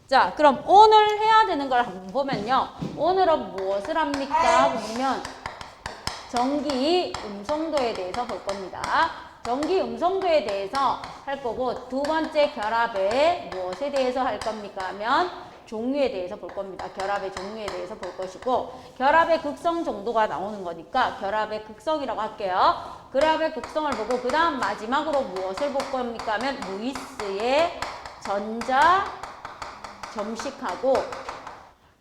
자, 그럼 오늘 해야 되는 걸 한번 보면요. 오늘은 무엇을 합니까? 보면 전기 음성도에 대해서 볼 겁니다. 전기 음성도에 대해서 할 거고, 두 번째 결합의 무엇에 대해서 할 겁니까? 하면 종류에 대해서 볼 겁니다. 결합의 종류에 대해서 볼 것이고, 결합의 극성 정도가 나오는 거니까 결합의 극성이라고 할게요. 결합의 극성을 보고 그 다음 마지막으로 무엇을 볼 겁니까? 하면 루이스의 전자 점식하고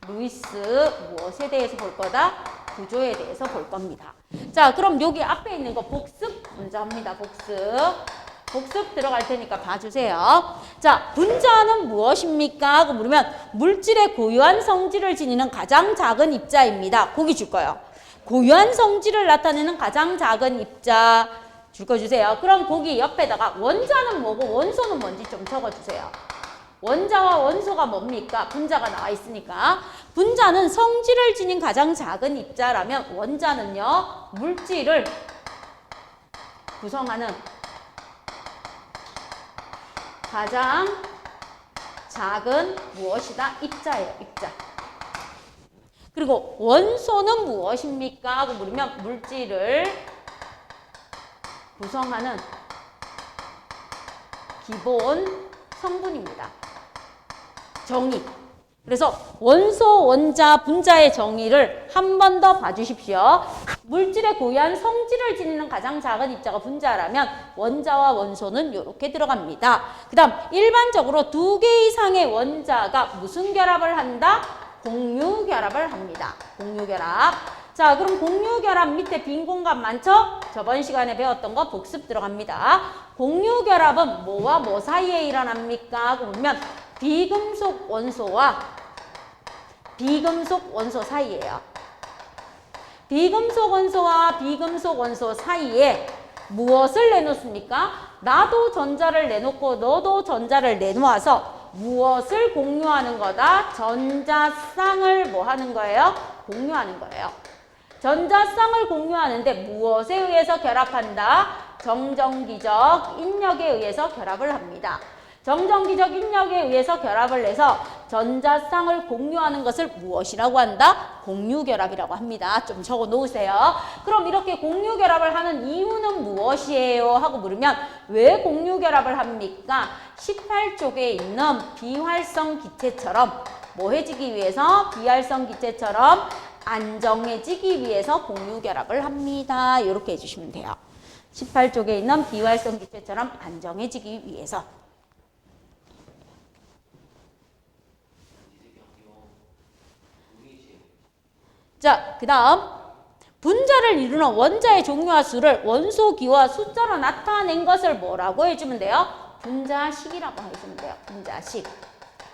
루이스 무엇에 대해서 볼 거다? 구조에 대해서 볼 겁니다. 자, 그럼 여기 앞에 있는 거 복습 먼저 합니다. 복습 들어갈 테니까 봐주세요. 자, 분자는 무엇입니까? 하고 물으면 물질의 고유한 성질을 지니는 가장 작은 입자입니다. 거기 줄 거예요. 고유한 성질을 나타내는 가장 작은 입자 줄 거 주세요. 그럼 거기 옆에다가 원자는 뭐고 원소는 뭔지 좀 적어주세요. 원자와 원소가 뭡니까? 분자가 나와 있으니까. 분자는 성질을 지닌 가장 작은 입자라면 원자는요, 물질을 구성하는 가장 작은 무엇이다? 입자예요, 입자. 그리고 원소는 무엇입니까? 하고 물으면 물질을 구성하는 기본 성분입니다. 정의. 그래서 원소, 원자, 분자의 정의를 한 번 더 봐주십시오. 물질의 고유한 성질을 지니는 가장 작은 입자가 분자라면 원자와 원소는 이렇게 들어갑니다. 그 다음 일반적으로 두 개 이상의 원자가 무슨 결합을 한다? 공유 결합을 합니다. 공유 결합. 자, 그럼 공유 결합 밑에 빈 공간 많죠? 저번 시간에 배웠던 거 복습 들어갑니다. 공유 결합은 뭐와 뭐 사이에 일어납니까? 그러면 비금속 원소와 비금속 원소 사이예요. 비금속 원소와 비금속 원소 사이에 무엇을 내놓습니까? 나도 전자를 내놓고 너도 전자를 내놓아서 무엇을 공유하는 거다? 전자쌍을 뭐 하는 거예요? 공유하는 거예요. 전자쌍을 공유하는데 무엇에 의해서 결합한다? 정전기적 인력에 의해서 결합을 합니다. 정전기적 인력에 의해서 결합을 해서 전자쌍을 공유하는 것을 무엇이라고 한다? 공유결합이라고 합니다. 좀 적어 놓으세요. 그럼 이렇게 공유결합을 하는 이유는 무엇이에요? 하고 물으면 왜 공유결합을 합니까? 18쪽에 있는 비활성 기체처럼 뭐 해지기 위해서? 비활성 기체처럼 안정해지기 위해서 공유결합을 합니다. 이렇게 해주시면 돼요. 18쪽에 있는 비활성 기체처럼 안정해지기 위해서. 자, 그 다음 분자를 이루는 원자의 종류와 수를 원소기와 숫자로 나타낸 것을 뭐라고 해주면 돼요? 분자식이라고 해주면 돼요. 분자식.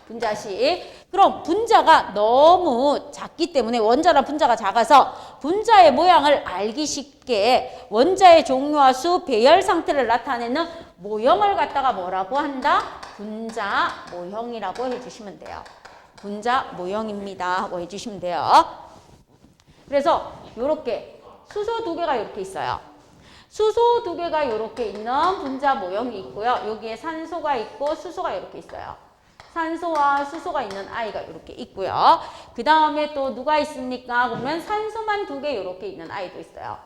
분자식. 그럼 분자가 너무 작기 때문에 원자랑 분자가 작아서 분자의 모양을 알기 쉽게 원자의 종류와 수, 배열 상태를 나타내는 모형을 갖다가 뭐라고 한다? 분자 모형이라고 해주시면 돼요. 분자 모형입니다 하고 해주시면 돼요. 그래서 요렇게 수소 두 개가 이렇게 있어요. 수소 두 개가 이렇게 있는 분자 모형이 있고요. 여기에 산소가 있고 수소가 이렇게 있어요. 산소와 수소가 있는 아이가 이렇게 있고요. 그 다음에 또 누가 있습니까? 그러면 산소만 두 개 이렇게 있는 아이도 있어요.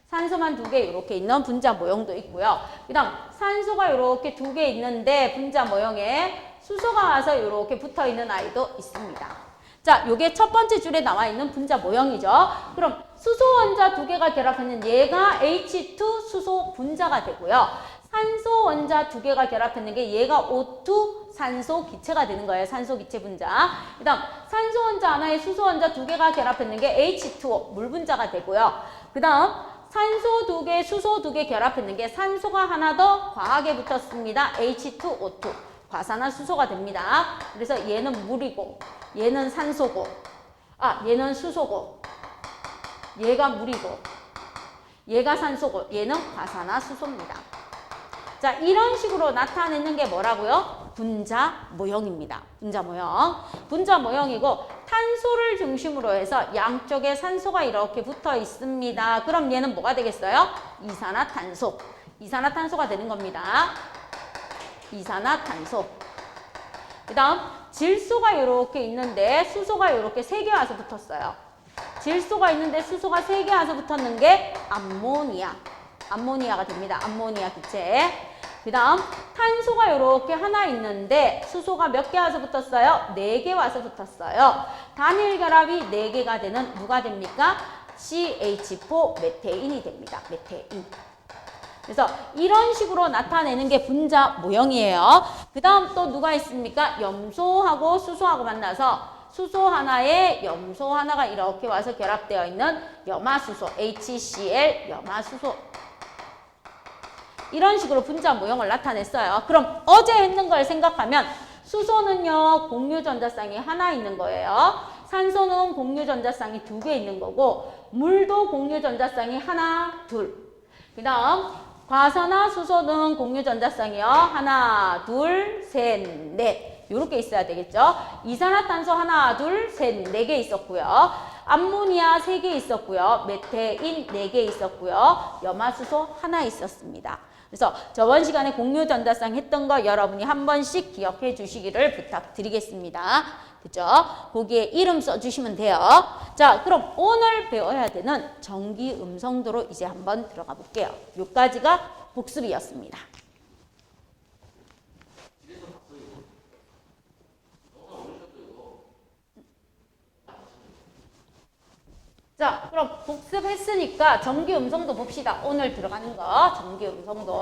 산소만 두 개 이렇게 있는 분자 모형도 있고요. 그 다음 산소가 이렇게 두 개 있는데 분자 모형에 수소가 와서 이렇게 붙어 있는 아이도 있습니다. 자, 요게 첫 번째 줄에 나와 있는 분자 모형이죠. 그럼 수소 원자 두 개가 결합하는 얘가 H2 수소 분자가 되고요. 산소 원자 두 개가 결합했는 게 얘가 O2 산소 기체가 되는 거예요. 산소 기체 분자. 그 다음 산소 원자 하나에 수소 원자 두 개가 결합했는 게 H2O 물 분자가 되고요. 그 다음 산소 두 개, 수소 두 개 결합했는 게 산소가 하나 더 과하게 붙었습니다. H2O2 과산화 수소가 됩니다. 그래서 얘는 물이고 얘는 산소고 얘는 수소고 얘가 물이고 얘가 산소고 얘는 과산화 수소입니다. 자, 이런 식으로 나타내는 게 뭐라고요? 분자 모형입니다. 분자 모형. 분자 모형이고 탄소를 중심으로 해서 양쪽에 산소가 이렇게 붙어 있습니다. 그럼 얘는 뭐가 되겠어요? 이산화탄소. 이산화탄소가 되는 겁니다. 이산화탄소. 그 다음 질소가 이렇게 있는데 수소가 이렇게 3개 와서 붙었어요. 질소가 있는데 수소가 3개 와서 붙었는 게 암모니아. 암모니아가 됩니다. 암모니아 기체. 그 다음 탄소가 이렇게 하나 있는데 수소가 몇 개 와서 붙었어요? 4개 와서 붙었어요. 단일 결합이 4개가 되는 누가 됩니까? CH4 메테인이 됩니다. 메테인. 그래서 이런 식으로 나타내는 게 분자 모형이에요. 그 다음 또 누가 있습니까? 염소하고 수소하고 만나서 수소 하나에 염소 하나가 이렇게 와서 결합되어 있는 염화수소, HCl 염화수소. 이런 식으로 분자 모형을 나타냈어요. 그럼 어제 했는 걸 생각하면 수소는요, 공유전자쌍이 하나 있는 거예요. 산소는 공유전자쌍이 2개 있는 거고, 물도 공유전자쌍이 하나, 둘. 그 다음 과산화수소는 공유전자쌍이요. 하나, 둘, 셋, 넷. 요렇게 있어야 되겠죠. 이산화탄소 하나, 둘, 셋, 4개 있었고요. 암모니아 3개 있었고요. 메테인 4개 있었고요. 염화수소 하나 있었습니다. 그래서 저번 시간에 공유전자쌍 했던 거 여러분이 한 번씩 기억해 주시기를 부탁드리겠습니다. 그죠? 거기에 이름 써주시면 돼요. 자, 그럼 오늘 배워야 되는 전기 음성도로 이제 한번 들어가 볼게요. 여기까지가 복습이었습니다. 자, 그럼 복습했으니까 전기 음성도 봅시다. 오늘 들어가는 거, 전기 음성도.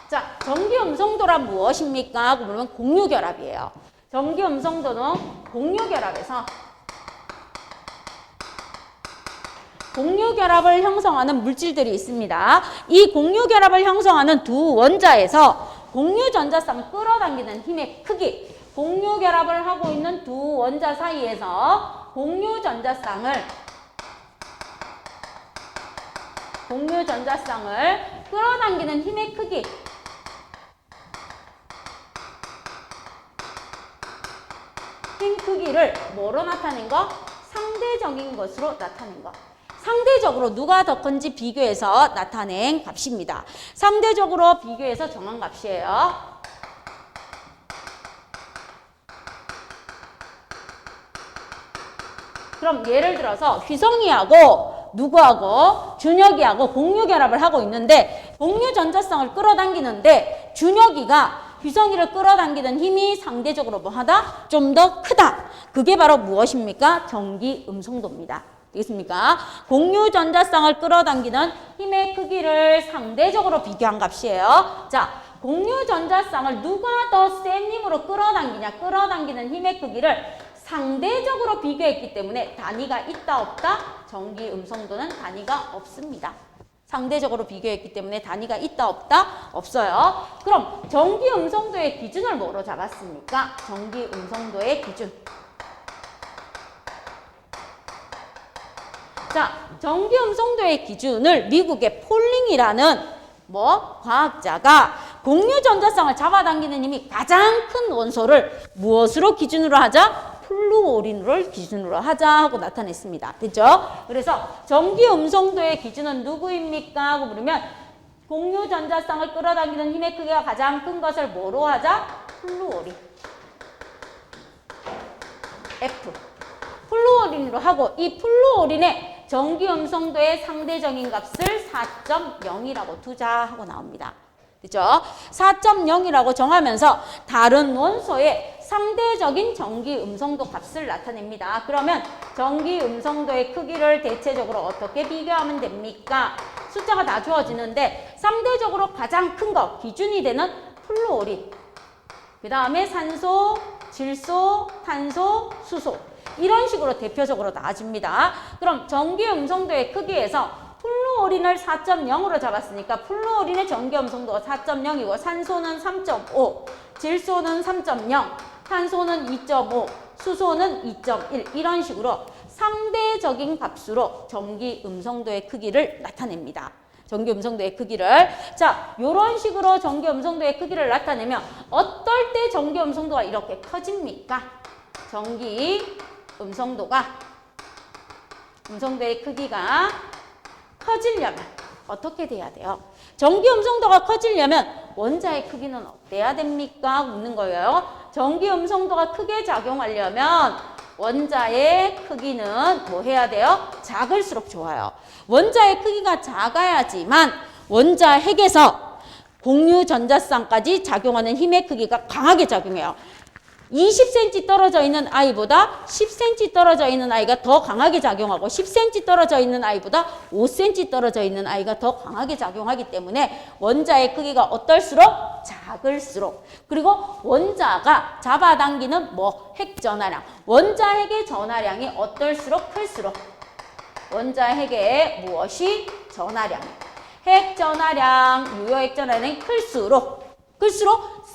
자, 전기 음성도란 무엇입니까? 그러면 공유결합이에요. 전기 음성도는 공유결합에서 공유결합을 형성하는 물질들이 있습니다. 이 공유결합을 형성하는 두 원자에서 공유전자쌍을 끌어당기는 힘의 크기, 공유결합을 하고 있는 두 원자 사이에서 공유전자쌍을 끌어당기는 힘의 크기, 힘 크기를 뭐로 나타낸 거? 상대적인 것으로 나타낸 거. 상대적으로 누가 더 큰지 비교해서 나타낸 값입니다. 상대적으로 비교해서 정한 값이에요. 그럼 예를 들어서 휘성이하고 누구하고 준혁이하고 공유결합을 하고 있는데 공유전자쌍을 끌어당기는데 준혁이가 휘성이를 끌어당기는 힘이 상대적으로 뭐하다? 좀 더 크다. 그게 바로 무엇입니까? 전기 음성도입니다. 되겠습니까? 공유전자쌍을 끌어당기는 힘의 크기를 상대적으로 비교한 값이에요. 자, 공유전자쌍을 누가 더 센 힘으로 끌어당기는 힘의 크기를 상대적으로 비교했기 때문에 단위가 있다 없다? 전기 음성도는 단위가 없습니다. 상대적으로 비교했기 때문에 단위가 있다 없다? 없어요. 그럼 전기 음성도의 기준을 뭐로 잡았습니까? 전기 음성도의 기준. 자, 전기 음성도의 기준을 미국의 폴링이라는 과학자가 공유전자쌍을 잡아당기는 힘이 가장 큰 원소를 무엇으로 기준으로 하자? 플루오린을 기준으로 하자 하고 나타냈습니다. 됐죠? 그래서 전기 음성도의 기준은 누구입니까? 하고 물으면 공유전자쌍을 끌어당기는 힘의 크기가 가장 큰 것을 뭐로 하자? 플루오린. F. 플루오린으로 하고 이 플루오린의 전기 음성도의 상대적인 값을 4.0이라고 두자 하고 나옵니다. 그죠? 4.0이라고 정하면서 다른 원소의 상대적인 전기 음성도 값을 나타냅니다. 그러면 전기 음성도의 크기를 대체적으로 어떻게 비교하면 됩니까? 숫자가 다 주어지는데 상대적으로 가장 큰 거, 기준이 되는 플루오린, 그 다음에 산소, 질소, 탄소, 수소 이런 식으로 대표적으로 나와줍니다. 그럼 전기 음성도의 크기에서 플루오린을 4.0으로 잡았으니까 플루오린의 전기 음성도가 4.0이고 산소는 3.5, 질소는 3.0, 탄소는 2.5, 수소는 2.1 이런 식으로 상대적인 값으로 전기 음성도의 크기를 나타냅니다. 전기 음성도의 크기를. 자, 요런 식으로 전기 음성도의 크기를 나타내면 어떨 때 전기 음성도가 이렇게 커집니까? 전기 음성도의 크기가 커지려면 어떻게 돼야 돼요? 전기 음성도가 커지려면 원자의 크기는 어때야 됩니까? 묻는 거예요. 전기 음성도가 크게 작용하려면 원자의 크기는 뭐 해야 돼요? 작을수록 좋아요. 원자의 크기가 작아야지만 원자 핵에서 공유 전자쌍까지 작용하는 힘의 크기가 강하게 작용해요. 20cm 떨어져 있는 아이보다 10cm 떨어져 있는 아이가 더 강하게 작용하고 10cm 떨어져 있는 아이보다 5cm 떨어져 있는 아이가 더 강하게 작용하기 때문에 원자의 크기가 어떨수록 작을수록 그리고 원자가 잡아당기는 핵전하량 원자 핵의 전하량이 어떨수록 클수록 원자 핵의 무엇이 전하량 핵 전하량 유효 핵 전하량이 클수록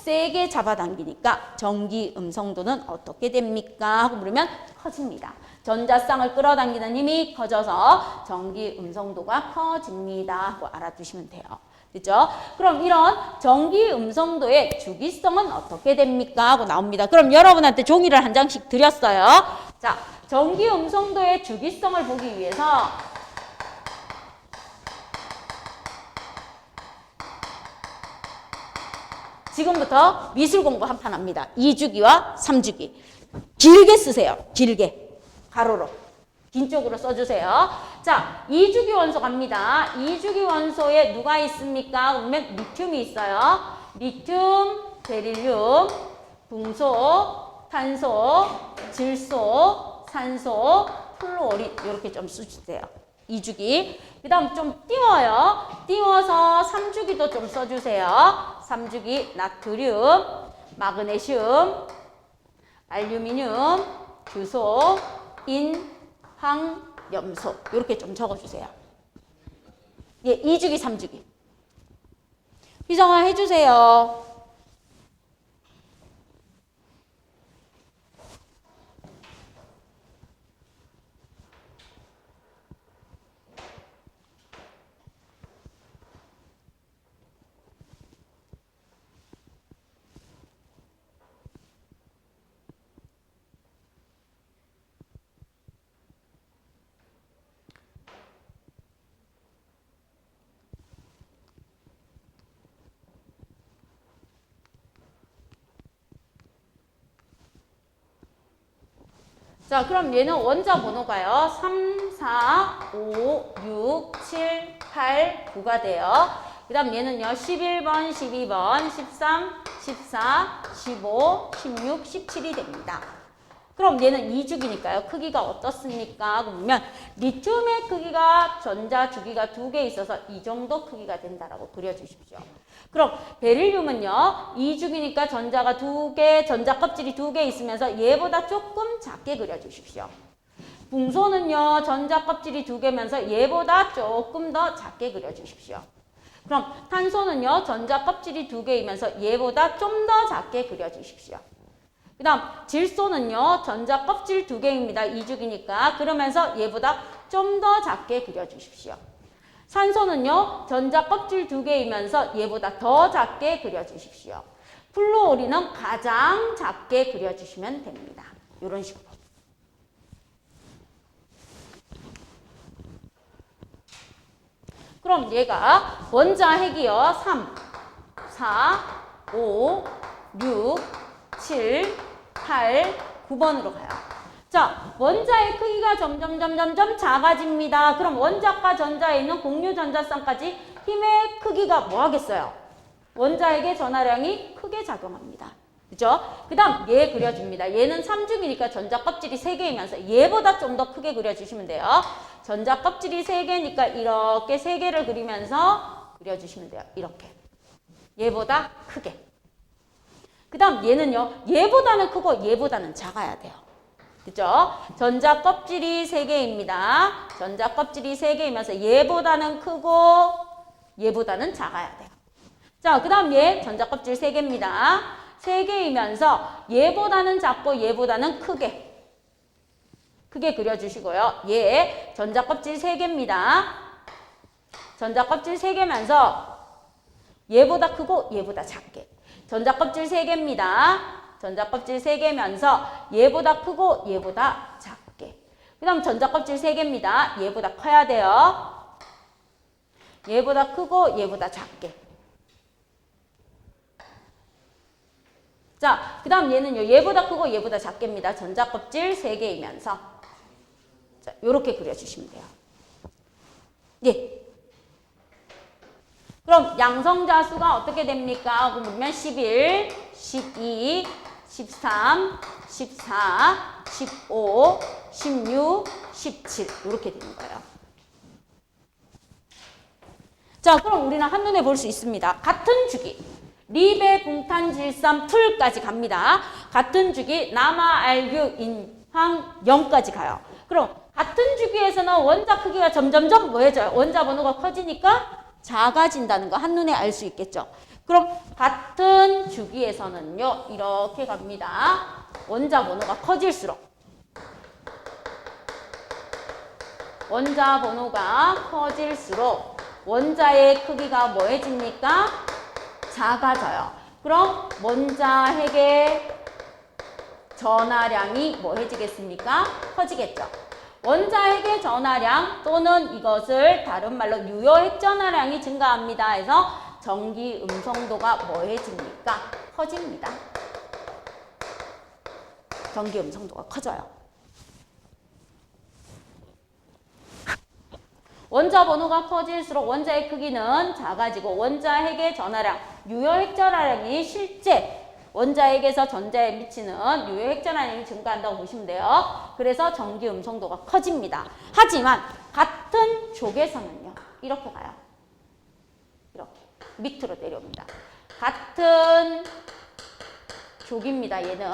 세게 잡아당기니까 전기 음성도는 어떻게 됩니까? 하고 물으면 커집니다. 전자쌍을 끌어당기는 힘이 커져서 전기 음성도가 커집니다. 하고 알아두시면 돼요. 그죠? 그럼 이런 전기 음성도의 주기성은 어떻게 됩니까? 하고 나옵니다. 그럼 여러분한테 종이를 한 장씩 드렸어요. 자, 전기 음성도의 주기성을 보기 위해서 지금부터 미술 공부 한 판 합니다. 2주기와 3주기. 길게 쓰세요. 길게. 가로로. 긴 쪽으로 써주세요. 자, 2주기 원소 갑니다. 2주기 원소에 누가 있습니까? 그러면 리튬이 있어요. 리튬, 베릴륨, 붕소, 탄소, 질소, 산소, 플루오린 이렇게 좀 써주세요. 2주기. 그 다음 좀 띄워요. 띄워서 3주기도 좀 써주세요. 3주기 나트륨, 마그네슘, 알루미늄, 규소, 인, 황, 염소 이렇게 좀 적어주세요. 예, 2주기, 3주기. 희성아 해주세요. 자, 그럼 얘는 원자 번호가요. 3, 4, 5, 6, 7, 8, 9가 돼요. 그 다음 얘는요. 11번, 12번, 13, 14, 15, 16, 17이 됩니다. 그럼 얘는 2주기니까요. 크기가 어떻습니까? 그러면 리튬의 크기가 전자 주기가 2개 있어서 이 정도 크기가 된다라고 그려주십시오. 그럼 베릴륨은요. 2주기니까 전자가 2개, 전자 껍질이 2개 있으면서 얘보다 조금 작게 그려주십시오. 붕소는요. 전자 껍질이 2개면서 얘보다 조금 더 작게 그려주십시오. 그럼 탄소는요. 전자 껍질이 2개이면서 얘보다 좀 더 작게 그려주십시오. 그 다음 질소는요. 전자 껍질 2개입니다. 2주기니까. 그러면서 얘보다 좀 더 작게 그려주십시오. 산소는요. 전자 껍질 2개이면서 얘보다 더 작게 그려주십시오. 플루오린은 가장 작게 그려주시면 됩니다. 이런 식으로. 그럼 얘가 원자 핵이요. 3, 4, 5, 6, 7, 8, 9번으로 가요. 자, 원자의 크기가 점점 작아집니다. 그럼 원자과 전자에 있는 공유 전자쌍까지 힘의 크기가 뭐 하겠어요? 원자에게 전하량이 크게 작용합니다. 그죠? 그 다음 얘 그려줍니다. 얘는 3주기니까 전자 껍질이 3개이면서 얘보다 좀 더 크게 그려주시면 돼요. 전자 껍질이 3개니까 이렇게 3개를 그리면서 그려주시면 돼요. 이렇게. 얘보다 크게. 그 다음 얘는요. 얘보다는 크고 얘보다는 작아야 돼요. 그죠? 전자 껍질이 3개입니다. 전자 껍질이 3개이면서 얘보다는 크고 얘보다는 작아야 돼요. 자, 그 다음 얘 전자 껍질 3개입니다. 3개이면서 얘보다는 작고 얘보다는 크게 그려주시고요. 얘 전자 껍질 3개입니다. 전자 껍질 3개면서 얘보다 크고 얘보다 작게. 전자 껍질 3개입니다. 전자 껍질 3개면서 얘보다 크고 얘보다 작게. 그 다음 전자 껍질 3개입니다. 얘보다 커야 돼요. 얘보다 크고 얘보다 작게. 자, 그 다음 얘는요. 얘보다 크고 얘보다 작게입니다. 전자 껍질 3개이면서. 자, 요렇게 그려주시면 돼요. 예. 그럼 양성자 수가 어떻게 됩니까? 그러면 11, 12, 13, 14, 15, 16, 17 이렇게 되는 거예요. 자, 그럼 우리는 한눈에 볼 수 있습니다. 같은 주기. 리베, 붕탄, 질산, 풀까지 갑니다. 같은 주기 남아, 알규, 인황, 영까지 가요. 그럼 같은 주기에서는 원자 크기가 점점점 뭐해져요? 원자 번호가 커지니까 작아진다는 거 한눈에 알 수 있겠죠. 그럼 같은 주기에서는요. 이렇게 갑니다. 원자 번호가 커질수록 원자 번호가 커질수록 원자의 크기가 뭐해집니까? 작아져요. 그럼 원자 핵의 전하량이 뭐해지겠습니까? 커지겠죠. 원자 핵의 전하량 또는 이것을 다른 말로 유효 핵 전하량이 증가합니다. 해서 전기 음성도가 뭐해집니까? 커집니다. 전기 음성도가 커져요. 원자 번호가 커질수록 원자의 크기는 작아지고 원자 핵의 전하량, 유효 핵 전하량이 실제 원자핵에서 전자에 미치는 유효 핵 전하량이 증가한다고 보시면 돼요. 그래서 전기 음성도가 커집니다. 하지만 같은 족에서는요. 이렇게 가요. 이렇게 밑으로 내려옵니다. 같은 족입니다. 얘는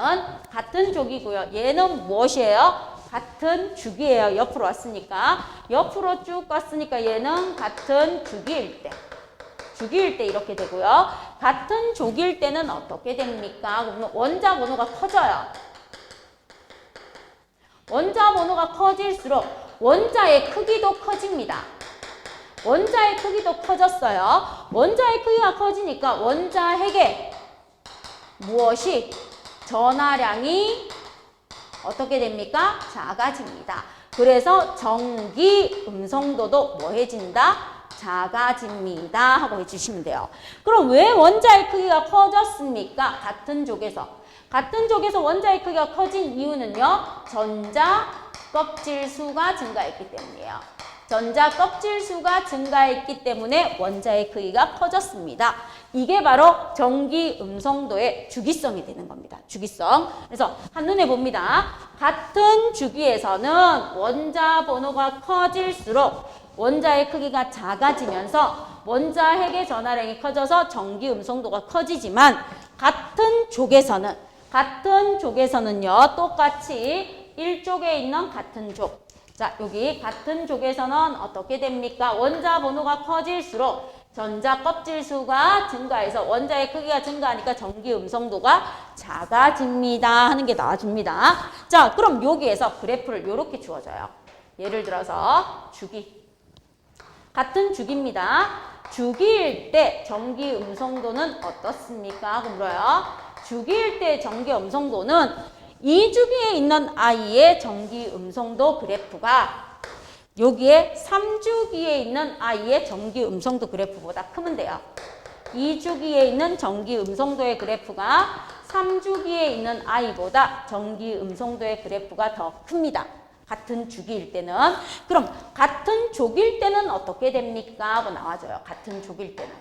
같은 족이고요. 얘는 무엇이에요? 같은 주기예요. 옆으로 왔으니까. 옆으로 쭉 갔으니까 얘는 같은 주기일 때. 주기일 때 이렇게 되고요. 같은 족일 때는 어떻게 됩니까? 그러면 원자 번호가 커져요. 원자 번호가 커질수록 원자의 크기도 커집니다. 원자의 크기도 커졌어요. 원자의 크기가 커지니까 원자 핵의 무엇이 전하량이 어떻게 됩니까? 작아집니다. 그래서 전기 음성도도 뭐해진다? 작아집니다 하고 해주시면 돼요. 그럼 왜 원자의 크기가 커졌습니까? 같은 족에서. 같은 족에서 원자의 크기가 커진 이유는요. 전자 껍질 수가 증가했기 때문이에요. 전자 껍질 수가 증가했기 때문에 원자의 크기가 커졌습니다. 이게 바로 전기 음성도의 주기성이 되는 겁니다. 주기성. 그래서 한눈에 봅니다. 같은 주기에서는 원자 번호가 커질수록 원자의 크기가 작아지면서 원자 핵의 전하량이 커져서 전기 음성도가 커지지만 같은 족에서는요. 똑같이 1족에 있는 같은 족. 자, 여기 같은 족에서는 어떻게 됩니까? 원자 번호가 커질수록 전자 껍질 수가 증가해서 원자의 크기가 증가하니까 전기 음성도가 작아집니다 하는 게 나와줍니다. 자, 그럼 여기에서 그래프를 이렇게 주어져요. 예를 들어서 주기. 같은 주기입니다. 주기일 때 전기 음성도는 어떻습니까? 하고 물어요. 주기일 때 전기 음성도는 2주기에 있는 아이의 전기 음성도 그래프가 여기에 3주기에 있는 아이의 전기 음성도 그래프보다 크면 돼요. 2주기에 있는 전기 음성도의 그래프가 3주기에 있는 아이보다 전기 음성도의 그래프가 더 큽니다. 같은 주기일 때는. 그럼 같은 족일 때는 어떻게 됩니까? 하고 나와줘요. 같은 족일 때는.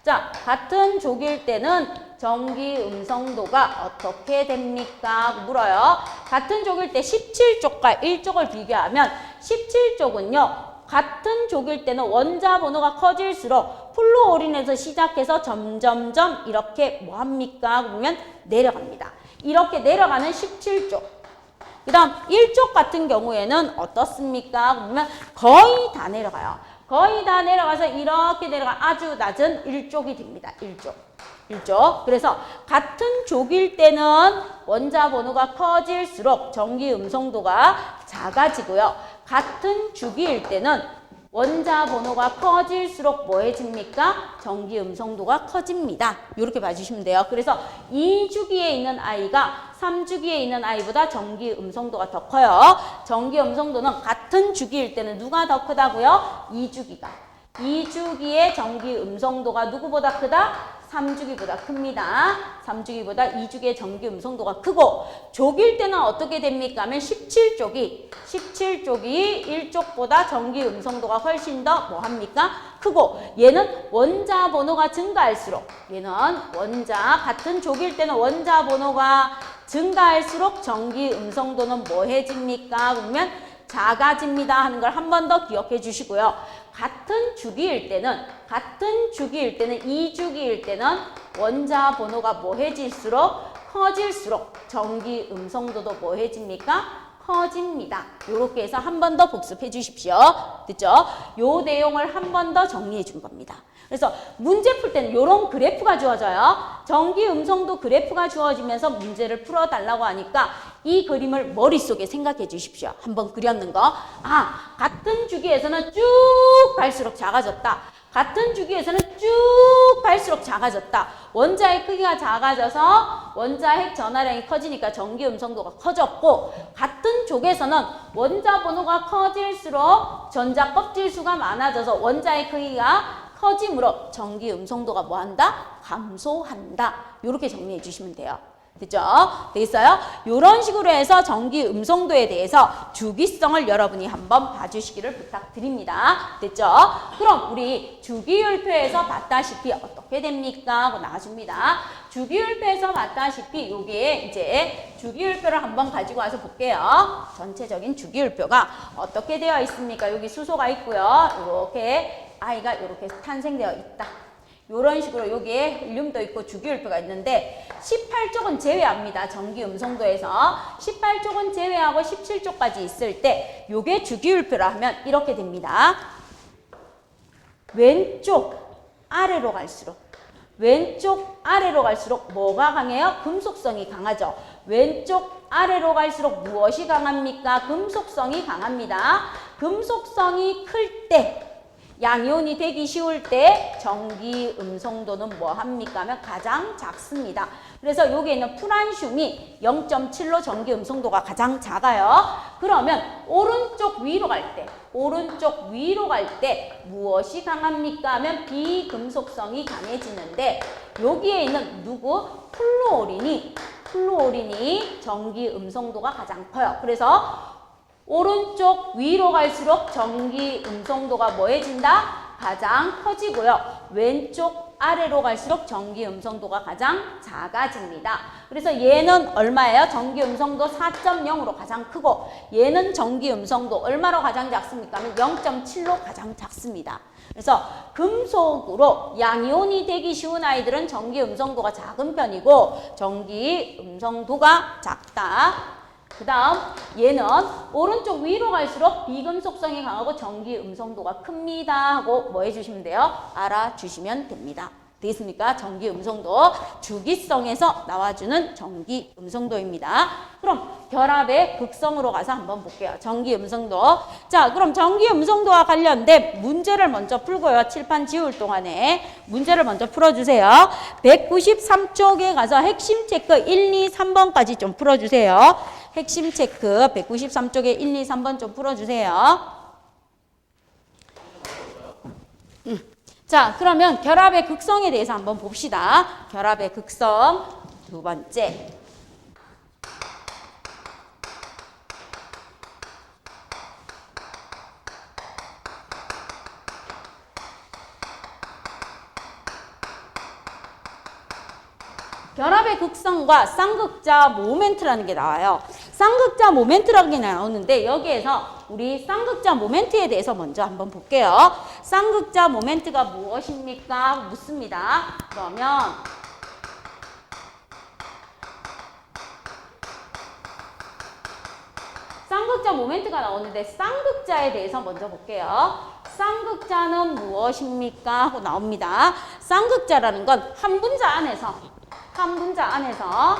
자, 같은 족일 때는 전기 음성도가 어떻게 됩니까? 하고 물어요. 같은 족일 때 17족과 1족을 비교하면 17족은요. 같은 족일 때는 원자 번호가 커질수록 플루오린에서 시작해서 점점점 이렇게 뭐합니까? 보면 내려갑니다. 이렇게 내려가는 17족. 그 다음 1족 같은 경우에는 어떻습니까? 보면 거의 다 내려가요. 거의 다 내려가서 이렇게 내려가 아주 낮은 1족이 됩니다. 1족. 그래서 같은 족일 때는 원자 번호가 커질수록 전기 음성도가 작아지고요. 같은 주기일 때는 원자 번호가 커질수록 뭐 해집니까? 전기 음성도가 커집니다. 이렇게 봐주시면 돼요. 그래서 2주기에 있는 아이가 3주기에 있는 아이보다 전기 음성도가 더 커요. 전기 음성도는 같은 주기일 때는 누가 더 크다고요? 2주기가. 2주기의 전기 음성도가 누구보다 크다? 3주기보다 큽니다. 3주기보다 2주기의 전기 음성도가 크고 족일 때는 어떻게 됩니까? 하면 17족이 1쪽보다 전기 음성도가 훨씬 더 뭐합니까? 크고 얘는 원자 번호가 증가할수록 얘는 같은 족일 때는 원자 번호가 증가할수록 전기 음성도는 뭐해집니까? 그러면 작아집니다 하는 걸 한 번 더 기억해 주시고요. 같은 주기일 때는 2주기일 때는 원자 번호가 뭐해질수록 커질수록 전기 음성도도 뭐해집니까? 커집니다. 이렇게 해서 한 번 더 복습해 주십시오. 됐죠? 요 내용을 한 번 더 정리해 준 겁니다. 그래서 문제 풀 때는 이런 그래프가 주어져요. 전기 음성도 그래프가 주어지면서 문제를 풀어달라고 하니까 이 그림을 머릿속에 생각해 주십시오. 한번 그렸는 거. 아, 같은 주기에서는 쭉 갈수록 작아졌다. 같은 주기에서는 쭉 갈수록 작아졌다. 원자의 크기가 작아져서 원자핵 전하량이 커지니까 전기 음성도가 커졌고 같은 족에서는 원자 번호가 커질수록 전자 껍질 수가 많아져서 원자의 크기가 커짐으로 전기 음성도가 뭐한다? 감소한다. 이렇게 정리해 주시면 돼요. 됐죠? 되겠어요? 이런 식으로 해서 전기 음성도에 대해서 주기성을 여러분이 한번 봐주시기를 부탁드립니다. 됐죠? 그럼 우리 주기율표에서 봤다시피 어떻게 됩니까? 하고 나와줍니다. 주기율표에서 봤다시피 요게 이제 주기율표를 한번 가지고 와서 볼게요. 전체적인 주기율표가 어떻게 되어 있습니까? 여기 수소가 있고요. 이렇게 아이가 이렇게 탄생되어 있다. 이런 식으로 여기에 헬륨도 있고 주기율표가 있는데 18쪽은 제외합니다. 전기 음성도에서 18쪽은 제외하고 17쪽까지 있을 때 요게 주기율표라 하면 이렇게 됩니다. 왼쪽 아래로 갈수록 뭐가 강해요? 금속성이 강하죠. 왼쪽 아래로 갈수록 무엇이 강합니까? 금속성이 강합니다. 금속성이 클 때 양이온이 되기 쉬울 때 전기 음성도는 뭐 합니까? 하면 가장 작습니다. 그래서 여기에 있는 프란슘이 0.7로 전기 음성도가 가장 작아요. 그러면 오른쪽 위로 갈 때 무엇이 강합니까? 하면 비금속성이 강해지는데 여기에 있는 누구? 플루오린이 전기 음성도가 가장 커요. 그래서 오른쪽 위로 갈수록 전기 음성도가 뭐해진다? 가장 커지고요. 왼쪽 아래로 갈수록 전기 음성도가 가장 작아집니다. 그래서 얘는 얼마예요? 전기 음성도 4.0으로 가장 크고 얘는 전기 음성도 얼마로 가장 작습니까? 0.7로 가장 작습니다. 그래서 금속으로 양이온이 되기 쉬운 아이들은 전기 음성도가 작은 편이고 전기 음성도가 작다. 그 다음 얘는 오른쪽 위로 갈수록 비금속성이 강하고 전기 음성도가 큽니다 하고 뭐 해주시면 돼요? 알아주시면 됩니다. 되겠습니까? 전기 음성도 주기성에서 나와주는 전기 음성도입니다. 그럼 결합의 극성으로 가서 한번 볼게요. 전기 음성도. 자, 그럼 전기 음성도와 관련된 문제를 먼저 풀고요. 칠판 지울 동안에 문제를 먼저 풀어주세요. 193쪽에 가서 핵심 체크 1, 2, 3번까지 좀 풀어주세요. 핵심 체크 193쪽에 1, 2, 3번 좀 풀어주세요. 자, 그러면 결합의 극성에 대해서 한번 봅시다. 결합의 극성 두 번째. 결합의 극성과 쌍극자 모멘트라는 게 나와요. 쌍극자 모멘트라는 게 나오는데 여기에서 우리 쌍극자 모멘트에 대해서 먼저 한번 볼게요. 쌍극자 모멘트가 무엇입니까? 묻습니다. 그러면 쌍극자 모멘트가 나오는데 쌍극자에 대해서 먼저 볼게요. 쌍극자는 무엇입니까? 하고 나옵니다. 쌍극자라는 건 한 분자 안에서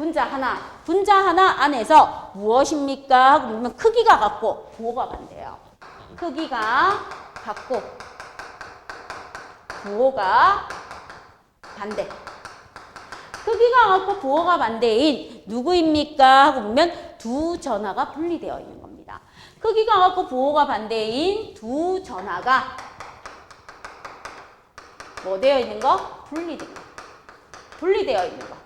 분자 하나 안에서 무엇입니까? 하고 물으면 크기가 같고 부호가 반대예요. 크기가 같고 부호가 반대. 크기가 같고 부호가 반대인 누구입니까? 하고 보면 두 전하가 분리되어 있는 겁니다. 크기가 같고 부호가 반대인 두 전하가 뭐 되어 있는 거? 분리되어 있는 거.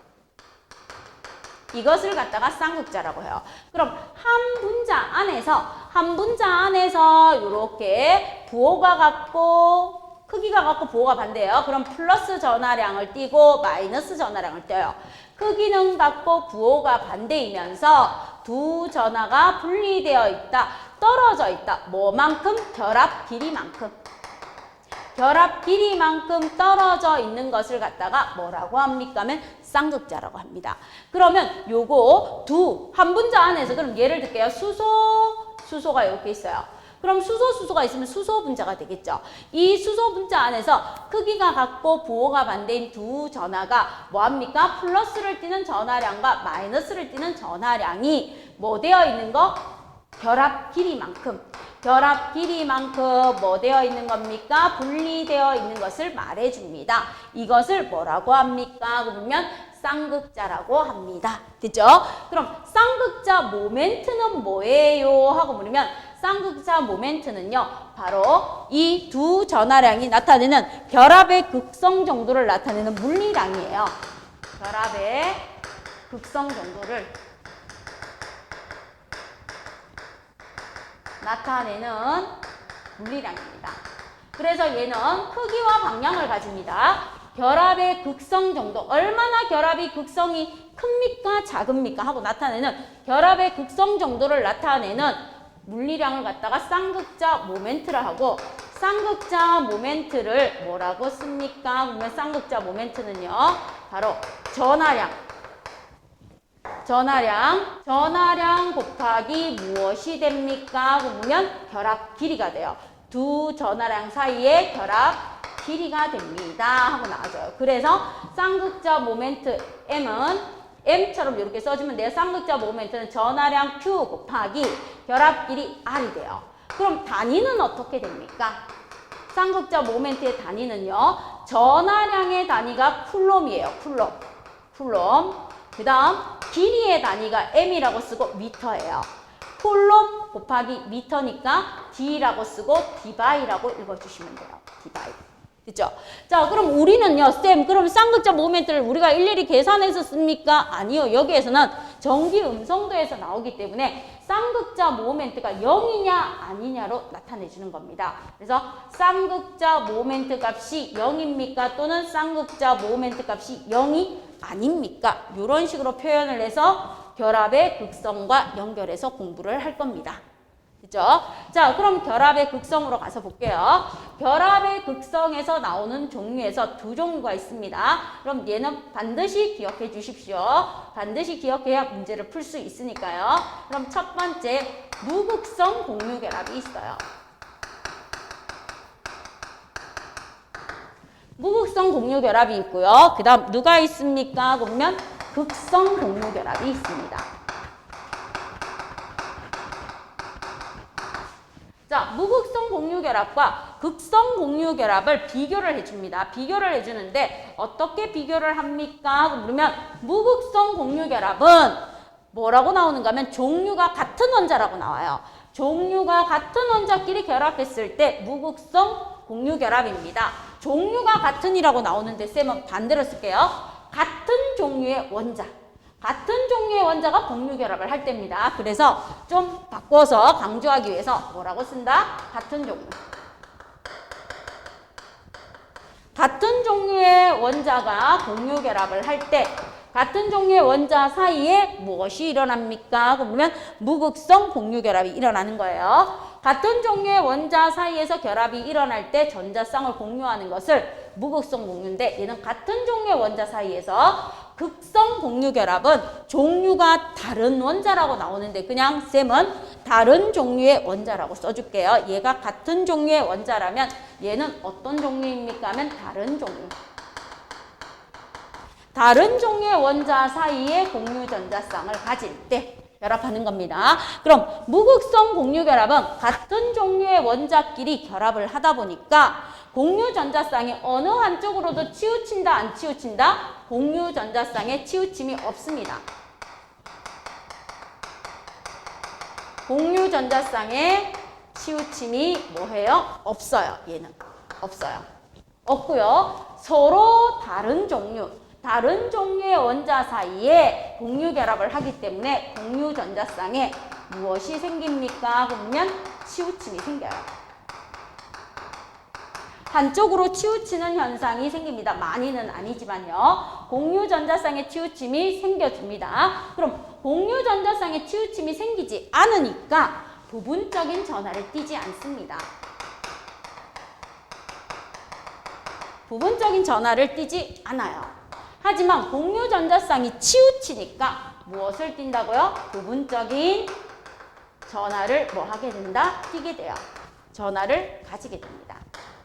이것을 갖다가 쌍극자라고 해요. 그럼 한 분자 안에서 이렇게 부호가 같고 크기가 같고 부호가 반대예요. 그럼 플러스 전하량을 띄고 마이너스 전하량을 띄어요. 크기는 같고 부호가 반대이면서 두 전하가 분리되어 있다, 떨어져 있다. 뭐만큼? 결합 길이만큼. 결합 길이만큼 떨어져 있는 것을 갖다가 뭐라고 합니까? 하면 쌍극자라고 합니다. 그러면 요거 한 분자 안에서 그럼 예를 들게요. 수소가 이렇게 있어요. 그럼 수소가 있으면 수소 분자가 되겠죠. 이 수소 분자 안에서 크기가 같고 부호가 반대인 두 전하가 뭐합니까? 플러스를 띠는 전하량과 마이너스를 띠는 전하량이 뭐 되어 있는 거? 결합 길이만큼 뭐 되어 있는 겁니까? 분리되어 있는 것을 말해줍니다. 이것을 뭐라고 합니까? 그러면 쌍극자라고 합니다. 됐죠? 그럼 쌍극자 모멘트는 뭐예요? 하고 물으면 쌍극자 모멘트는요, 바로 이 두 전하량이 나타내는 결합의 극성 정도를 나타내는 물리량이에요. 결합의 극성 정도를 나타내는 물리량입니다. 그래서 얘는 크기와 방향을 가집니다. 결합의 극성 정도, 얼마나 결합이 극성이 큽니까? 작습니까? 하고 나타내는 결합의 극성 정도를 나타내는 물리량을 갖다가 쌍극자 모멘트라 하고, 쌍극자 모멘트를 뭐라고 씁니까? 그러면 쌍극자 모멘트는요, 바로 전하량 곱하기 무엇이 됩니까? 그러면 결합 길이가 돼요. 두 전하량 사이의 결합 길이가 됩니다. 하고 나와줘요. 그래서 쌍극자 모멘트 M처럼 이렇게 써주면 돼요. 쌍극자 모멘트는 전하량 Q 곱하기 결합 길이 R이 돼요. 그럼 단위는 어떻게 됩니까? 쌍극자 모멘트의 단위는요, 전하량의 단위가 쿨롬이에요. 쿨롬. 그 다음 길이의 단위가 M이라고 쓰고 미터예요. 쿨롬 곱하기 미터니까 D라고 쓰고 디바이라고 읽어주시면 돼요. 디바이. 됐죠? 자, 그럼 우리는요, 그럼 쌍극자 모멘트를 우리가 일일이 계산해서 씁니까? 아니요. 여기에서는 전기 음성도에서 나오기 때문에 쌍극자 모멘트가 0이냐 아니냐로 나타내주는 겁니다. 그래서 쌍극자 모멘트 값이 0입니까? 또는 쌍극자 모멘트 값이 0이 아닙니까? 이런 식으로 표현을 해서 결합의 극성과 연결해서 공부를 할 겁니다. 그죠? 자, 그럼 결합의 극성으로 가서 볼게요. 결합의 극성에서 나오는 종류에서 두 종류가 있습니다. 그럼 얘는 반드시 기억해 주십시오. 반드시 기억해야 문제를 풀 수 있으니까요. 그럼 첫 번째, 무극성 공유결합이 있어요. 무극성 공유결합이 있고요. 그 다음 누가 있습니까? 그러면 극성 공유결합이 있습니다. 자, 무극성 공유결합과 극성 공유결합을 비교를 해줍니다. 비교를 해주는데 어떻게 비교를 합니까? 그러면 무극성 공유결합은 뭐라고 나오는가 하면 종류가 같은 원자라고 나와요. 종류가 같은 원자끼리 결합했을 때 무극성 공유결합입니다. 종류가 같은이라고 나오는데 쌤은 반대로 쓸게요. 같은 종류의 원자가 공유결합을 할 때입니다. 그래서 좀 바꿔서 강조하기 위해서 뭐라고 쓴다? 같은 종류. 같은 종류의 원자가 공유결합을 할 때 같은 종류의 원자 사이에 무엇이 일어납니까? 그러면 무극성 공유결합이 일어나는 거예요. 같은 종류의 원자 사이에서 결합이 일어날 때 전자쌍을 공유하는 것을 무극성 공유인데, 얘는 같은 종류의 원자 사이에서 극성 공유결합은 종류가 다른 원자라고 나오는데 그냥 쌤은 다른 종류의 원자라고 써줄게요. 얘가 같은 종류의 원자라면 얘는 어떤 종류입니까? 하면 다른 종류. 다른 종류의 원자 사이에 공유 전자쌍을 가질 때 결합하는 겁니다. 그럼 무극성 공유 결합은 같은 종류의 원자끼리 결합을 하다 보니까 공유 전자쌍이 어느 한쪽으로도 치우친다, 안 치우친다? 공유 전자쌍에 치우침이 없습니다. 공유 전자쌍에 치우침이 뭐해요? 없어요. 얘는 없어요. 없고요. 서로 다른 종류의 원자 사이에 공유 결합을 하기 때문에 공유 전자쌍에 무엇이 생깁니까? 그러면 치우침이 생겨요. 한쪽으로 치우치는 현상이 생깁니다. 많이는 아니지만요. 공유 전자쌍의 치우침이 생겨줍니다. 그럼 공유 전자쌍의 치우침이 생기지 않으니까 부분적인 전하를 띠지 않습니다. 부분적인 전하를 띠지 않아요. 하지만 공유 전자쌍이 치우치니까 무엇을 띈다고요? 부분적인 전하를 뭐 하게 된다? 띠게 돼요. 전하를 가지게 됩니다.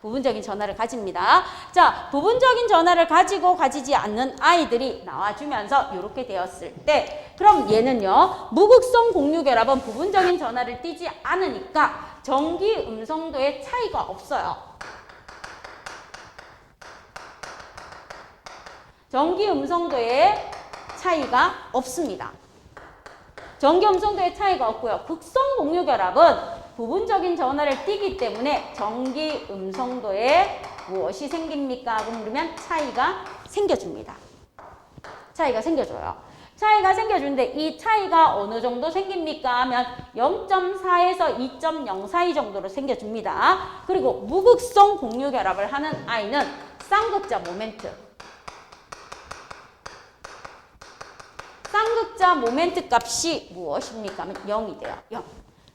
부분적인 전하를 가집니다. 자, 부분적인 전하를 가지고 가지지 않는 아이들이 나와주면서 이렇게 되었을 때 그럼 얘는요. 무극성 공유 결합은 부분적인 전하를 띠지 않으니까 전기 음성도에 차이가 없어요. 전기 음성도에 차이가 없습니다. 전기 음성도에 차이가 없고요. 극성 공유 결합은 부분적인 전하를 띠기 때문에 전기 음성도에 무엇이 생깁니까? 그러면 차이가 생겨줍니다. 차이가 생겨줘요. 차이가 생겨주는데 이 차이가 어느 정도 생깁니까? 하면 0.4에서 2.0 사이 정도로 생겨줍니다. 그리고 무극성 공유 결합을 하는 아이는 쌍극자 모멘트. 쌍극자 모멘트 값이 무엇입니까? 하면 0이 돼요. 0.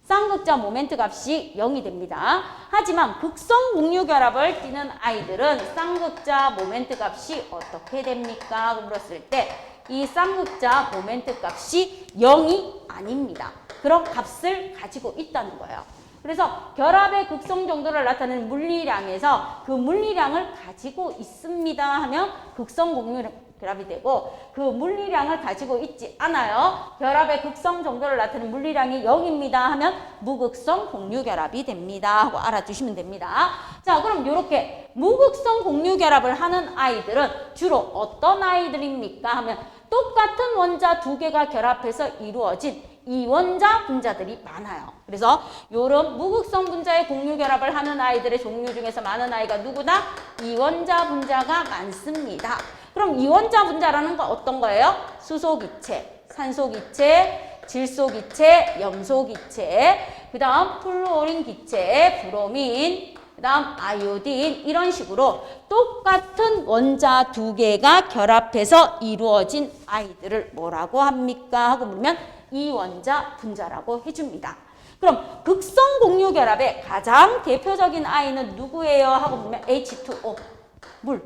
쌍극자 모멘트 값이 0이 됩니다. 하지만 극성 공유 결합을 띠는 아이들은 쌍극자 모멘트 값이 어떻게 됩니까? 물었을 때 이 쌍극자 모멘트 값이 0이 아닙니다. 그런 값을 가지고 있다는 거예요. 그래서 결합의 극성 정도를 나타내는 물리량에서 그 물리량을 가지고 있습니다 하면 극성 공유 결합이 되고 그 물리량을 가지고 있지 않아요. 결합의 극성 정도를 나타내는 물리량이 0입니다 하면 무극성 공유 결합이 됩니다 하고 알아두시면 됩니다. 자, 그럼 이렇게 무극성 공유 결합을 하는 아이들은 주로 어떤 아이들입니까? 하면 똑같은 원자 두 개가 결합해서 이루어진 이원자 분자들이 많아요. 그래서 이런 무극성 분자의 공유 결합을 하는 아이들의 종류 중에서 많은 아이가 누구나 이원자 분자가 많습니다. 그럼 이원자 분자라는 건 어떤 거예요? 수소기체, 산소기체, 질소기체, 염소기체, 그 다음 플루오린 기체, 브로민, 그 다음 아이오딘 이런 식으로 똑같은 원자 두 개가 결합해서 이루어진 아이들을 뭐라고 합니까? 하고 물으면 이원자 분자라고 해줍니다. 그럼 극성 공유 결합의 가장 대표적인 아이는 누구예요? 하고 보면 H2O, 물.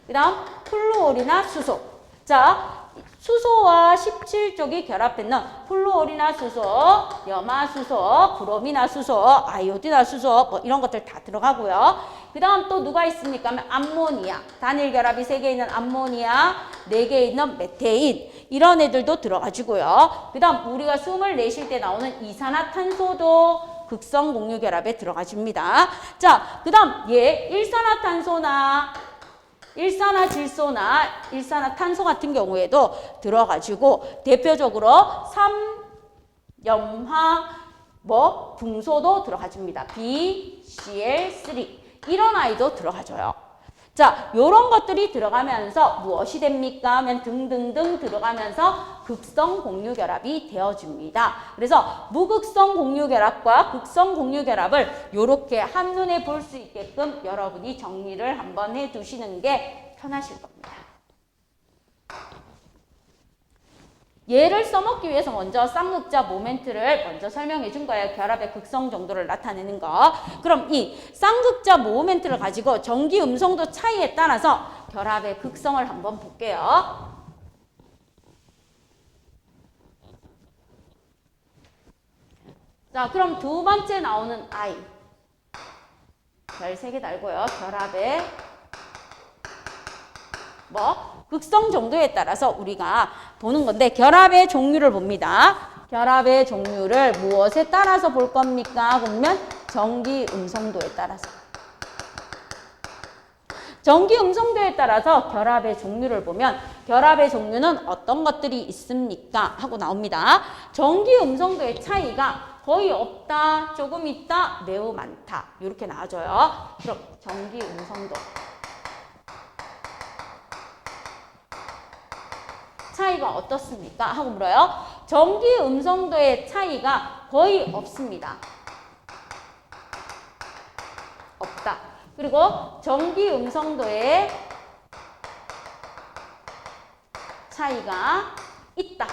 그 다음 플루오리나 수소. 자, 수소와 17쪽이 결합했는 플루오리나 수소, 염화수소, 브로미나 수소, 아이오디나 수소 뭐 이런 것들 다 들어가고요. 그 다음 또 누가 있습니까? 하면 암모니아. 단일 결합이 3개 있는 암모니아, 4개 있는 메테인 이런 애들도 들어가지고요. 그 다음 우리가 숨을 내쉴 때 나오는 이산화탄소도 극성 공유 결합에 들어가줍니다. 자, 그 다음 얘 일산화질소나 일산화탄소 같은 경우에도 들어가지고 대표적으로 삼염화 붕소도 들어가줍니다. BCl3 이런 아이도 들어가줘요. 자, 요런 것들이 들어가면서 무엇이 됩니까? 하면 등등등 들어가면서 극성 공유 결합이 되어줍니다. 그래서 무극성 공유 결합과 극성 공유 결합을 요렇게 한눈에 볼 수 있게끔 여러분이 정리를 한번 해두시는 게 편하실 겁니다. 얘를 써먹기 위해서 먼저 쌍극자 모멘트를 먼저 설명해 준 거예요. 결합의 극성 정도를 나타내는 거. 그럼 이 쌍극자 모멘트를 가지고 전기 음성도 차이에 따라서 결합의 극성을 한번 볼게요. 자, 그럼 두 번째 나오는 I. 별 3개 달고요. 결합의 극성 정도에 따라서 우리가 보는 건데 결합의 종류를 봅니다. 결합의 종류를 무엇에 따라서 볼 겁니까? 그러면 전기 음성도에 따라서. 전기 음성도에 따라서 결합의 종류를 보면 결합의 종류는 어떤 것들이 있습니까? 하고 나옵니다. 전기 음성도의 차이가 거의 없다, 조금 있다, 매우 많다. 이렇게 나와줘요. 그럼 전기 음성도. 차이가 어떻습니까? 하고 물어요. 전기 음성도의 차이가 거의 없습니다. 없다. 그리고 전기 음성도의 차이가 있다.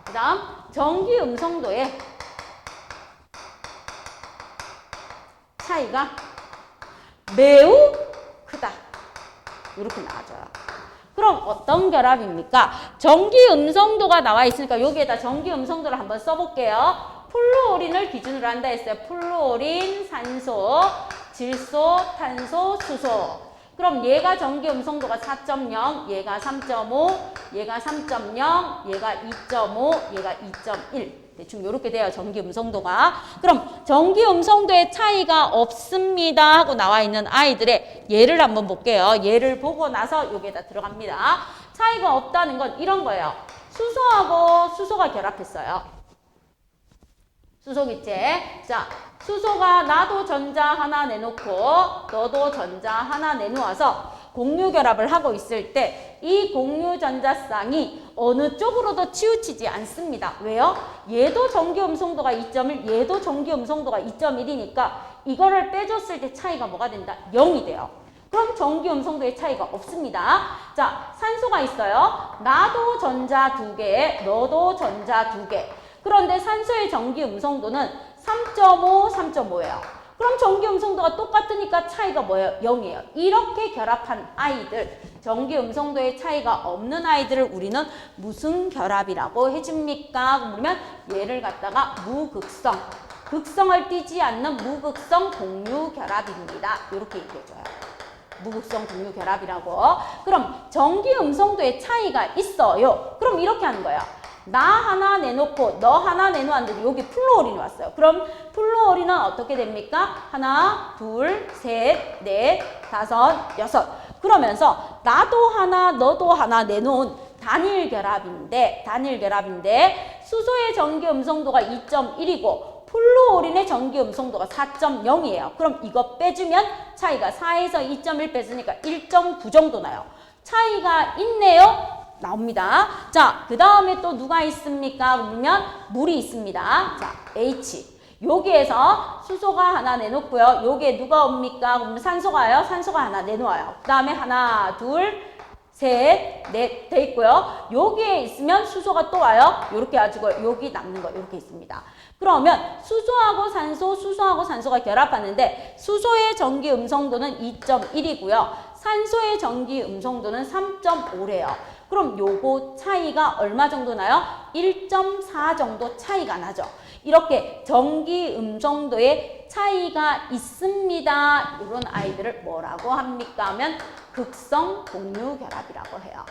그 다음 전기 음성도의 차이가 매우 크다. 이렇게 나와줘요. 그럼 어떤 결합입니까? 전기 음성도가 나와 있으니까 여기에다 전기 음성도를 한번 써볼게요. 플루오린을 기준으로 한다 했어요. 플루오린, 산소, 질소, 탄소, 수소. 그럼 얘가 전기 음성도가 4.0, 얘가 3.5, 얘가 3.0, 얘가 2.5, 얘가 2.1. 대충 이렇게 돼요. 전기 음성도가. 그럼 전기 음성도의 차이가 없습니다 하고 나와 있는 아이들의 예를 한번 볼게요. 예를 보고 나서 여기에다 들어갑니다. 차이가 없다는 건 이런 거예요. 수소하고 수소가 결합했어요. 수소기체. 자, 수소가 나도 전자 하나 내놓고 너도 전자 하나 내놓아서 공유 결합을 하고 있을 때 이 공유 전자쌍이 어느 쪽으로도 치우치지 않습니다. 왜요? 얘도 전기 음성도가 2.1, 얘도 전기 음성도가 2.1이니까 이거를 빼줬을 때 차이가 뭐가 된다? 0이 돼요. 그럼 전기 음성도의 차이가 없습니다. 자, 산소가 있어요. 나도 전자 2개, 너도 전자 2개. 그런데 산소의 전기 음성도는 3.5, 3.5예요. 그럼 전기 음성도가 똑같으니까 차이가 뭐예요? 0이에요. 이렇게 결합한 아이들, 전기 음성도의 차이가 없는 아이들을 우리는 무슨 결합이라고 해줍니까? 그러면 얘를 갖다가 무극성, 극성을 띠지 않는 무극성 공유 결합입니다. 이렇게 얘기해줘요. 무극성 공유 결합이라고. 그럼 전기 음성도의 차이가 있어요. 그럼 이렇게 하는 거예요. 나 하나 내놓고 너 하나 내놓았는데 여기 플루오린이 왔어요. 그럼 플루오린은 어떻게 됩니까? 하나, 둘, 셋, 넷, 다섯, 여섯. 그러면서 나도 하나, 너도 하나 내놓은 단일 결합인데 수소의 전기 음성도가 2.1이고 플루오린의 전기 음성도가 4.0이에요. 그럼 이거 빼주면 차이가 4에서 2.1 뺐으니까 1.9 정도 나요. 차이가 있네요. 나옵니다. 자, 그 다음에 또 누가 있습니까? 그러면 물이 있습니다. 자, H. 여기에서 수소가 하나 내놓고요. 여기에 누가 옵니까? 그러면 산소가요. 산소가 하나 내놓아요. 그 다음에 하나, 둘, 셋, 넷 돼 있고요. 여기에 있으면 수소가 또 와요. 이렇게 해가지고 여기 남는 거 이렇게 있습니다. 그러면 수소하고 산소가 결합하는데 수소의 전기 음성도는 2.1이고요. 산소의 전기 음성도는 3.5래요. 그럼 요거 차이가 얼마 정도 나요? 1.4 정도 차이가 나죠. 이렇게 전기 음성도의 차이가 있습니다. 이런 아이들을 뭐라고 합니까? 하면 극성 공유 결합이라고 해요.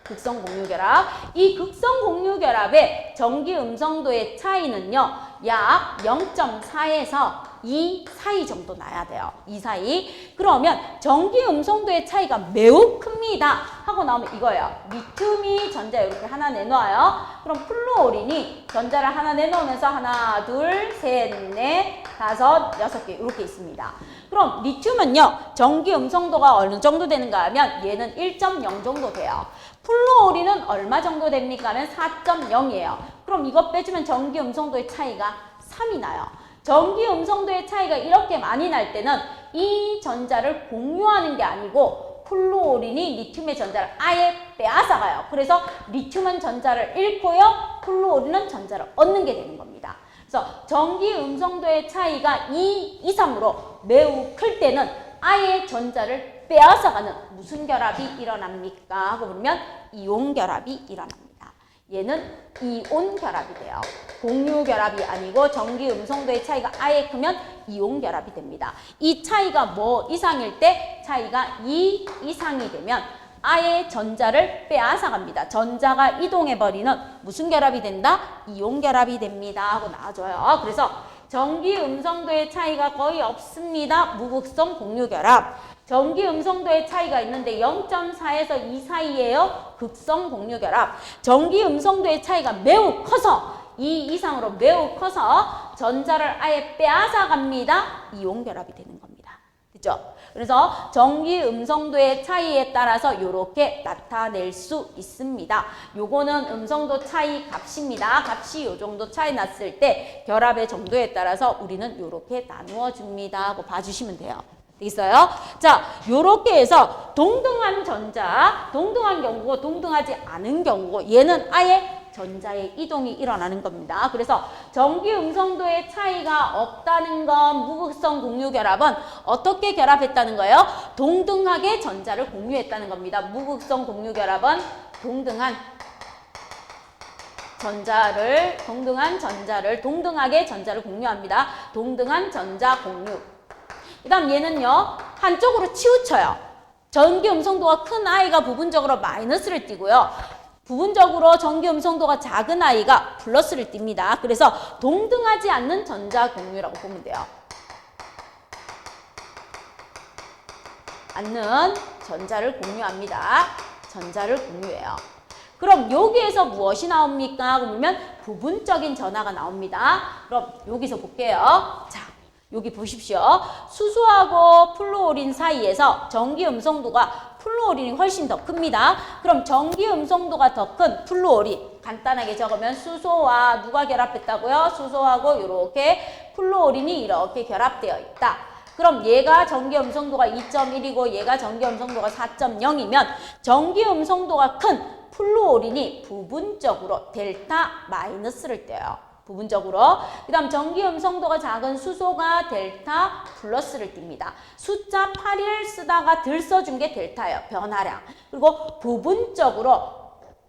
극성 공유 결합. 이 극성 공유 결합의 전기 음성도의 차이는요. 약 0.4에서 2 사이 정도 나야 돼요. 2 사이. 그러면 전기 음성도의 차이가 매우 큽니다. 하고 나오면 이거예요. 리튬이 전자 이렇게 하나 내놓아요. 그럼 플루오린이 전자를 하나 내놓으면서 하나, 둘, 셋, 넷, 다섯, 여섯 개 이렇게 있습니다. 그럼 리튬은요. 전기 음성도가 어느 정도 되는가 하면 얘는 1.0 정도 돼요. 플루오린은 얼마 정도 됩니까? 하면 4.0이에요. 그럼 이거 빼주면 전기 음성도의 차이가 3이 나요. 전기 음성도의 차이가 이렇게 많이 날 때는 이 전자를 공유하는 게 아니고 플루오린이 리튬의 전자를 아예 빼앗아가요. 그래서 리튬은 전자를 잃고요. 플루오린은 전자를 얻는 게 되는 겁니다. 그래서 전기 음성도의 차이가 2 이상으로 매우 클 때는 아예 전자를 빼앗아가는 무슨 결합이 일어납니까? 하고 보면 이온 결합이 일어납니다. 얘는 이온 결합이 돼요. 공유 결합이 아니고 전기 음성도의 차이가 아예 크면 이온 결합이 됩니다. 이 차이가 뭐 이상일 때 차이가 2 이상이 되면 아예 전자를 빼앗아갑니다. 전자가 이동해버리는 무슨 결합이 된다? 이온 결합이 됩니다 하고 나와줘요. 그래서 전기 음성도의 차이가 거의 없습니다. 무극성 공유 결합. 전기 음성도의 차이가 있는데 0.4에서 2 사이에요. 극성 공유 결합. 전기 음성도의 차이가 매우 커서 2 이상으로 매우 커서 전자를 아예 빼앗아 갑니다. 이온 결합이 되는 겁니다. 그죠? 그래서 전기 음성도의 차이에 따라서 이렇게 나타낼 수 있습니다. 요거는 음성도 차이 값입니다. 값이 요 정도 차이 났을 때 결합의 정도에 따라서 우리는 이렇게 나누어 줍니다 하고 봐주시면 돼요. 되겠어요? 자, 요렇게 해서 동등한 전자, 동등한 경우고 동등하지 않은 경우고 얘는 아예 전자의 이동이 일어나는 겁니다. 그래서 전기 음성도의 차이가 없다는 건 무극성 공유 결합은 어떻게 결합했다는 거예요? 동등하게 전자를 공유했다는 겁니다. 무극성 공유 결합은 동등한 동등하게 전자를 공유합니다. 동등한 전자 공유. 그 다음 얘는요, 한쪽으로 치우쳐요. 전기 음성도가 큰 아이가 부분적으로 마이너스를 띠고요. 부분적으로 전기 음성도가 작은 아이가 플러스를 띱니다. 그래서 동등하지 않는 전자 공유라고 보면 돼요. 않는 전자를 공유합니다. 전자를 공유해요. 그럼 여기에서 무엇이 나옵니까? 그러면 부분적인 전하가 나옵니다. 그럼 여기서 볼게요. 자, 여기 보십시오. 수소하고 플루오린 사이에서 전기 음성도가 플루오린이 훨씬 더 큽니다. 그럼 전기 음성도가 더 큰 플루오린, 간단하게 적으면 수소와 누가 결합했다고요? 수소하고 이렇게 플루오린이 이렇게 결합되어 있다. 그럼 얘가 전기 음성도가 2.1이고 얘가 전기 음성도가 4.0이면 전기 음성도가 큰 플루오린이 부분적으로 델타 마이너스를 떼요. 부분적으로. 그 다음 전기 음성도가 작은 수소가 델타 플러스를 띱니다. 숫자 8을 쓰다가 들 써준 게 델타예요. 변화량. 그리고 부분적으로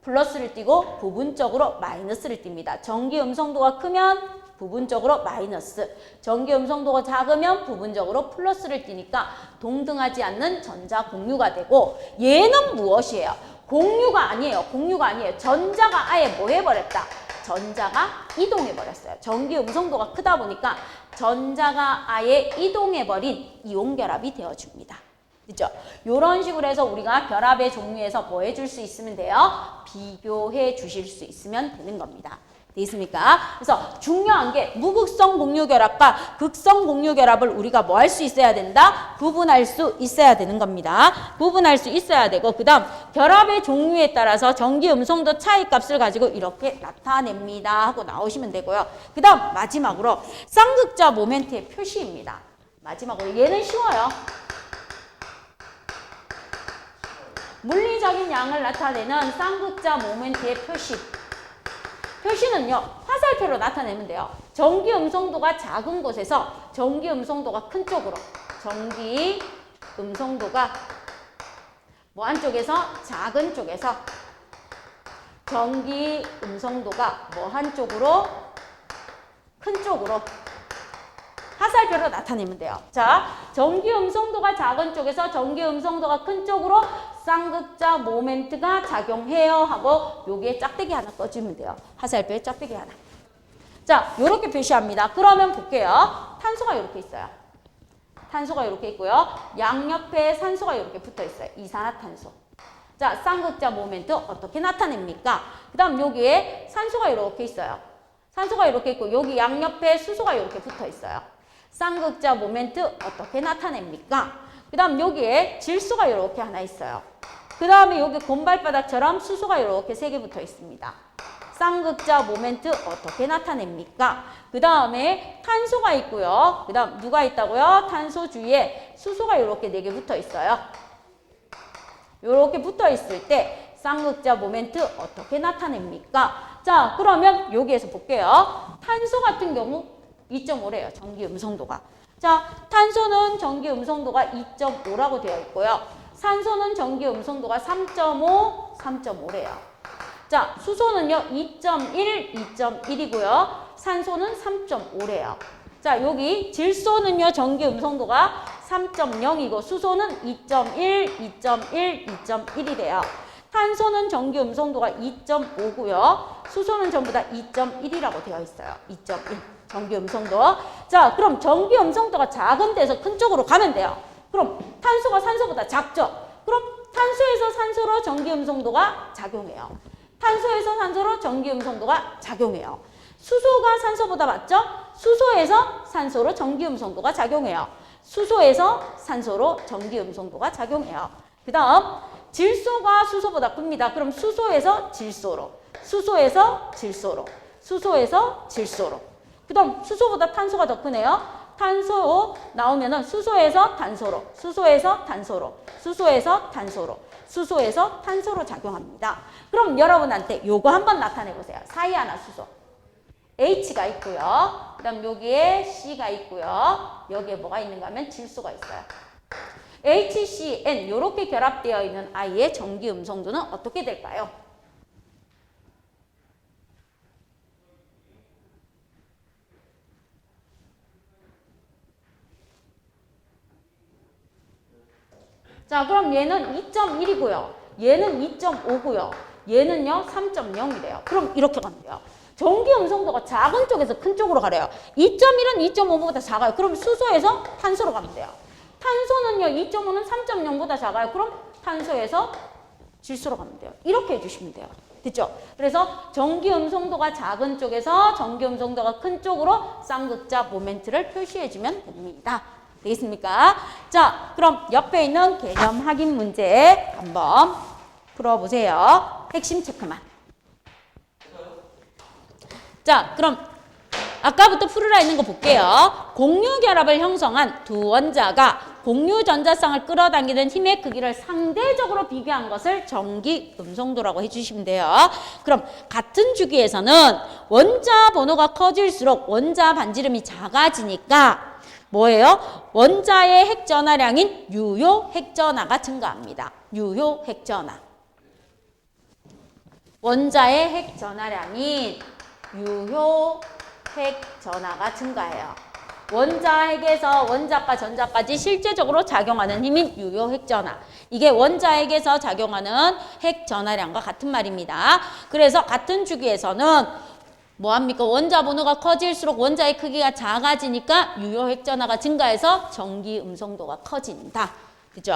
플러스를 띄고 부분적으로 마이너스를 띱니다. 전기 음성도가 크면 부분적으로 마이너스, 전기 음성도가 작으면 부분적으로 플러스를 띄니까 동등하지 않는 전자 공유가 되고 얘는 무엇이에요? 공유가 아니에요. 공유가 아니에요. 전자가 아예 뭐 해버렸다? 전자가 이동해버렸어요. 전기 음성도가 크다 보니까 전자가 아예 이동해버린 이온 결합이 되어줍니다. 그죠? 이런 식으로 해서 우리가 결합의 종류에서 뭐 해줄 수 있으면 돼요? 비교해 주실 수 있으면 되는 겁니다. 되겠습니까? 그래서 중요한 게 무극성 공유결합과 극성 공유결합을 우리가 뭐 할 수 있어야 된다? 구분할 수 있어야 되는 겁니다. 구분할 수 있어야 되고 그 다음 결합의 종류에 따라서 전기 음성도 차이 값을 가지고 이렇게 나타냅니다 하고 나오시면 되고요. 그 다음 마지막으로 쌍극자 모멘트의 표시입니다. 마지막으로 얘는 쉬워요. 물리적인 양을 나타내는 쌍극자 모멘트의 표시. 표시는요, 화살표로 나타내면 돼요. 전기 음성도가 작은 곳에서 전기 음성도가 큰 쪽으로, 전기 음성도가 뭐한 쪽에서 작은 쪽에서 전기 음성도가 뭐한 쪽으로 큰 쪽으로 화살표로 나타내면 돼요. 자, 전기 음성도가 작은 쪽에서 전기 음성도가 큰 쪽으로 쌍극자 모멘트가 작용해요 하고 여기에 짝대기 하나 떠주면 돼요. 화살표에 짝대기 하나. 자, 이렇게 표시합니다. 그러면 볼게요. 탄소가 이렇게 있어요. 탄소가 이렇게 있고요. 양옆에 산소가 이렇게 붙어 있어요. 이산화탄소. 자, 쌍극자 모멘트 어떻게 나타냅니까? 그 다음 여기에 산소가 이렇게 있어요. 산소가 이렇게 있고 여기 양옆에 수소가 이렇게 붙어 있어요. 쌍극자 모멘트 어떻게 나타냅니까? 그 다음 여기에 질소가 이렇게 하나 있어요. 그 다음에 여기 곰발바닥처럼 수소가 이렇게 3개 붙어 있습니다. 쌍극자 모멘트 어떻게 나타냅니까? 그 다음에 탄소가 있고요. 그 다음 누가 있다고요? 탄소 주위에 수소가 이렇게 4개 붙어 있어요. 이렇게 붙어 있을 때 쌍극자 모멘트 어떻게 나타냅니까? 자, 그러면 여기에서 볼게요. 탄소 같은 경우 2.5래요. 전기 음성도가. 자, 탄소는 전기 음성도가 2.5라고 되어 있고요. 산소는 전기 음성도가 3.5, 3.5래요. 자, 수소는요 2.1, 2.1이고요. 산소는 3.5래요. 자, 여기 질소는요 전기 음성도가 3.0이고 수소는 2.1, 2.1, 2.1이래요. 탄소는 전기 음성도가 2.5고요. 수소는 전부 다 2.1이라고 되어 있어요. 2.1 전기 음성도. 자, 그럼 전기 음성도가 작은 데서 큰 쪽으로 가면 돼요. 그럼 탄소가 산소보다 작죠? 그럼 탄소에서 산소로 전기 음성도가 작용해요. 탄소에서 산소로 전기 음성도가 작용해요. 수소가 산소보다 맞죠? 수소에서 산소로 전기 음성도가 작용해요. 수소에서 산소로 전기 음성도가 작용해요. 그 다음 질소가 수소보다 큽니다. 그럼 수소에서 질소로, 수소에서 질소로, 수소에서 질소로. 그 다음 수소보다 탄소가 더 크네요. 탄소 나오면은 수소에서 탄소로, 수소에서 탄소로, 수소에서 탄소로, 수소에서 탄소로 작용합니다. 그럼 여러분한테 요거 한번 나타내 보세요. 사이하나 수소. H가 있고요. 그 다음 여기에 C가 있고요. 여기에 뭐가 있는가 하면 질소가 있어요. HCN 이렇게 결합되어 있는 아이의 전기 음성도는 어떻게 될까요? 자, 그럼 얘는 2.1이고요. 얘는 2.5고요. 얘는요 3.0이래요. 그럼 이렇게 가면 돼요. 전기 음성도가 작은 쪽에서 큰 쪽으로 가래요. 2.1은 2.5보다 작아요. 그럼 수소에서 탄소로 가면 돼요. 탄소는요 2.5는 3.0보다 작아요. 그럼 탄소에서 질소로 가면 돼요. 이렇게 해주시면 돼요. 됐죠? 그래서 전기 음성도가 작은 쪽에서 전기 음성도가 큰 쪽으로 쌍극자 모멘트를 표시해주면 됩니다. 되겠습니까? 자, 그럼 옆에 있는 개념 확인 문제 한번 풀어보세요. 핵심 체크만. 자, 그럼 아까부터 풀으라 있는 거 볼게요. 공유 결합을 형성한 두 원자가 공유 전자쌍을 끌어당기는 힘의 크기를 상대적으로 비교한 것을 전기 음성도라고 해주시면 돼요. 그럼 같은 주기에서는 원자 번호가 커질수록 원자 반지름이 작아지니까 뭐예요? 원자의 핵전하량인 유효 핵전하가 증가합니다. 유효 핵전하. 원자의 핵전하량인 유효 핵전하가 증가해요. 원자 핵에서 원자과 전자까지 실제적으로 작용하는 힘인 유효 핵전하. 이게 원자 핵에서 작용하는 핵전하량과 같은 말입니다. 그래서 같은 주기에서는 뭐합니까? 원자 번호가 커질수록 원자의 크기가 작아지니까 유효 핵전하가 증가해서 전기 음성도가 커진다. 그죠?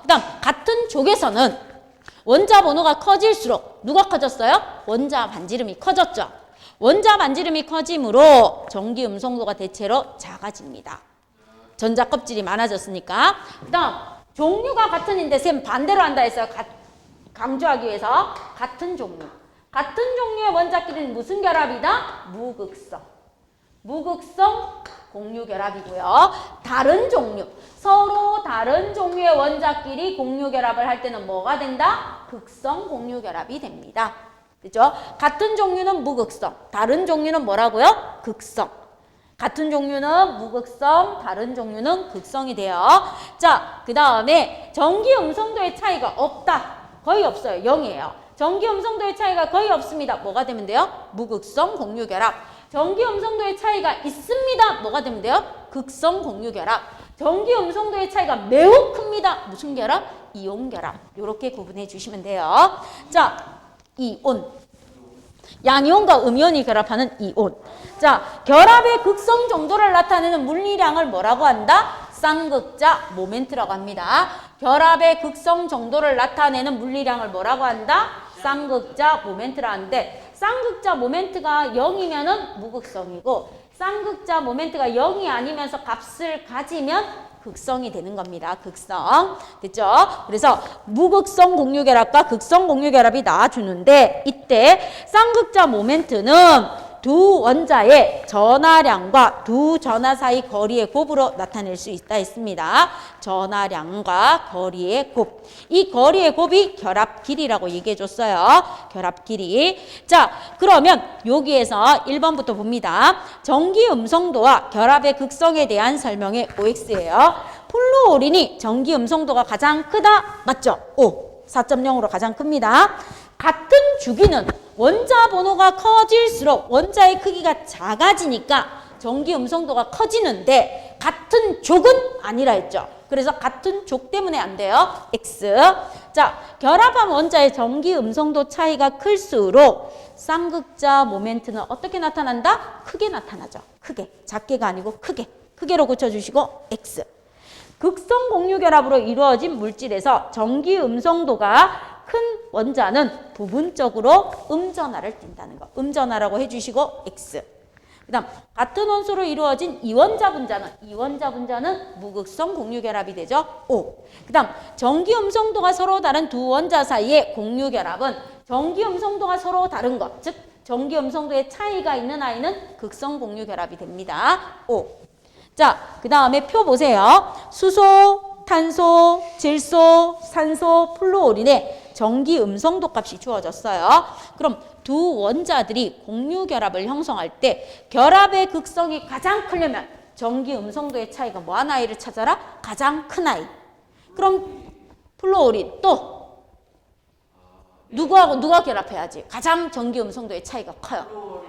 그 다음 같은 족에서는 원자 번호가 커질수록 누가 커졌어요? 원자 반지름이 커졌죠. 원자 반지름이 커짐으로 전기 음성도가 대체로 작아집니다. 전자 껍질이 많아졌으니까. 그 다음 종류가 같은인데 쌤 반대로 한다 했어요. 강조하기 위해서 같은 종류. 같은 종류의 원자끼리는 무슨 결합이다? 무극성. 무극성 공유 결합이고요. 다른 종류. 서로 다른 종류의 원자끼리 공유 결합을 할 때는 뭐가 된다? 극성 공유 결합이 됩니다. 그죠? 같은 종류는 무극성, 다른 종류는 뭐라고요? 극성. 같은 종류는 무극성, 다른 종류는 극성이 돼요. 자, 그 다음에 전기 음성도의 차이가 없다. 거의 없어요. 0이에요. 전기 음성도의 차이가 거의 없습니다. 뭐가 되면 돼요? 무극성 공유 결합. 전기 음성도의 차이가 있습니다. 뭐가 되면 돼요? 극성 공유 결합. 전기 음성도의 차이가 매우 큽니다. 무슨 결합? 이온 결합. 이렇게 구분해 주시면 돼요. 자, 이온. 양이온과 음이온이 결합하는 이온. 자, 결합의 극성 정도를 나타내는 물리량을 뭐라고 한다? 쌍극자 모멘트라고 합니다. 결합의 극성 정도를 나타내는 물리량을 뭐라고 한다? 쌍극자 모멘트라 하는데 쌍극자 모멘트가 0이면은 무극성이고 쌍극자 모멘트가 0이 아니면서 값을 가지면 극성이 되는 겁니다. 극성. 됐죠? 그래서 무극성 공유결합과 극성 공유결합이 나와주는데 이때 쌍극자 모멘트는 두 원자의 전하량과 두 전하 사이 거리의 곱으로 나타낼 수 있다 했습니다. 전하량과 거리의 곱. 이 거리의 곱이 결합 길이라고 얘기해 줬어요. 결합 길이. 자, 그러면 여기에서 1번부터 봅니다. 전기 음성도와 결합의 극성에 대한 설명의 OX예요. 플루오린이 전기 음성도가 가장 크다. 맞죠? O. 4.0으로 가장 큽니다. 같은 주기는 원자 번호가 커질수록 원자의 크기가 작아지니까 전기 음성도가 커지는데 같은 족은 아니라 했죠. 그래서 같은 족 때문에 안 돼요. X. 자, 결합한 원자의 전기 음성도 차이가 클수록 쌍극자 모멘트는 어떻게 나타난다? 크게 나타나죠. 크게. 작게가 아니고 크게. 크게로 고쳐주시고 X. 극성 공유 결합으로 이루어진 물질에서 전기 음성도가 큰 원자는 부분적으로 음전하를 띈다는 거. 음전하라고 해주시고 X. 그 다음 같은 원소로 이루어진 이원자 분자는 무극성 공유 결합이 되죠. O. 그 다음 전기 음성도가 서로 다른 두 원자 사이의 공유 결합은 전기 음성도가 서로 다른 것, 즉 전기 음성도의 차이가 있는 아이는 극성 공유 결합이 됩니다. O. 자, 그 다음에 표 보세요. 수소, 탄소, 질소, 산소, 플루오린의 전기 음성도 값이 주어졌어요. 그럼 두 원자들이 공유 결합을 형성할 때 결합의 극성이 가장 크려면 전기 음성도의 차이가 뭐한 아이를 찾아라? 가장 큰 아이. 그럼 플루오린 또 누구하고 누가 결합해야지? 가장 전기 음성도의 차이가 커요.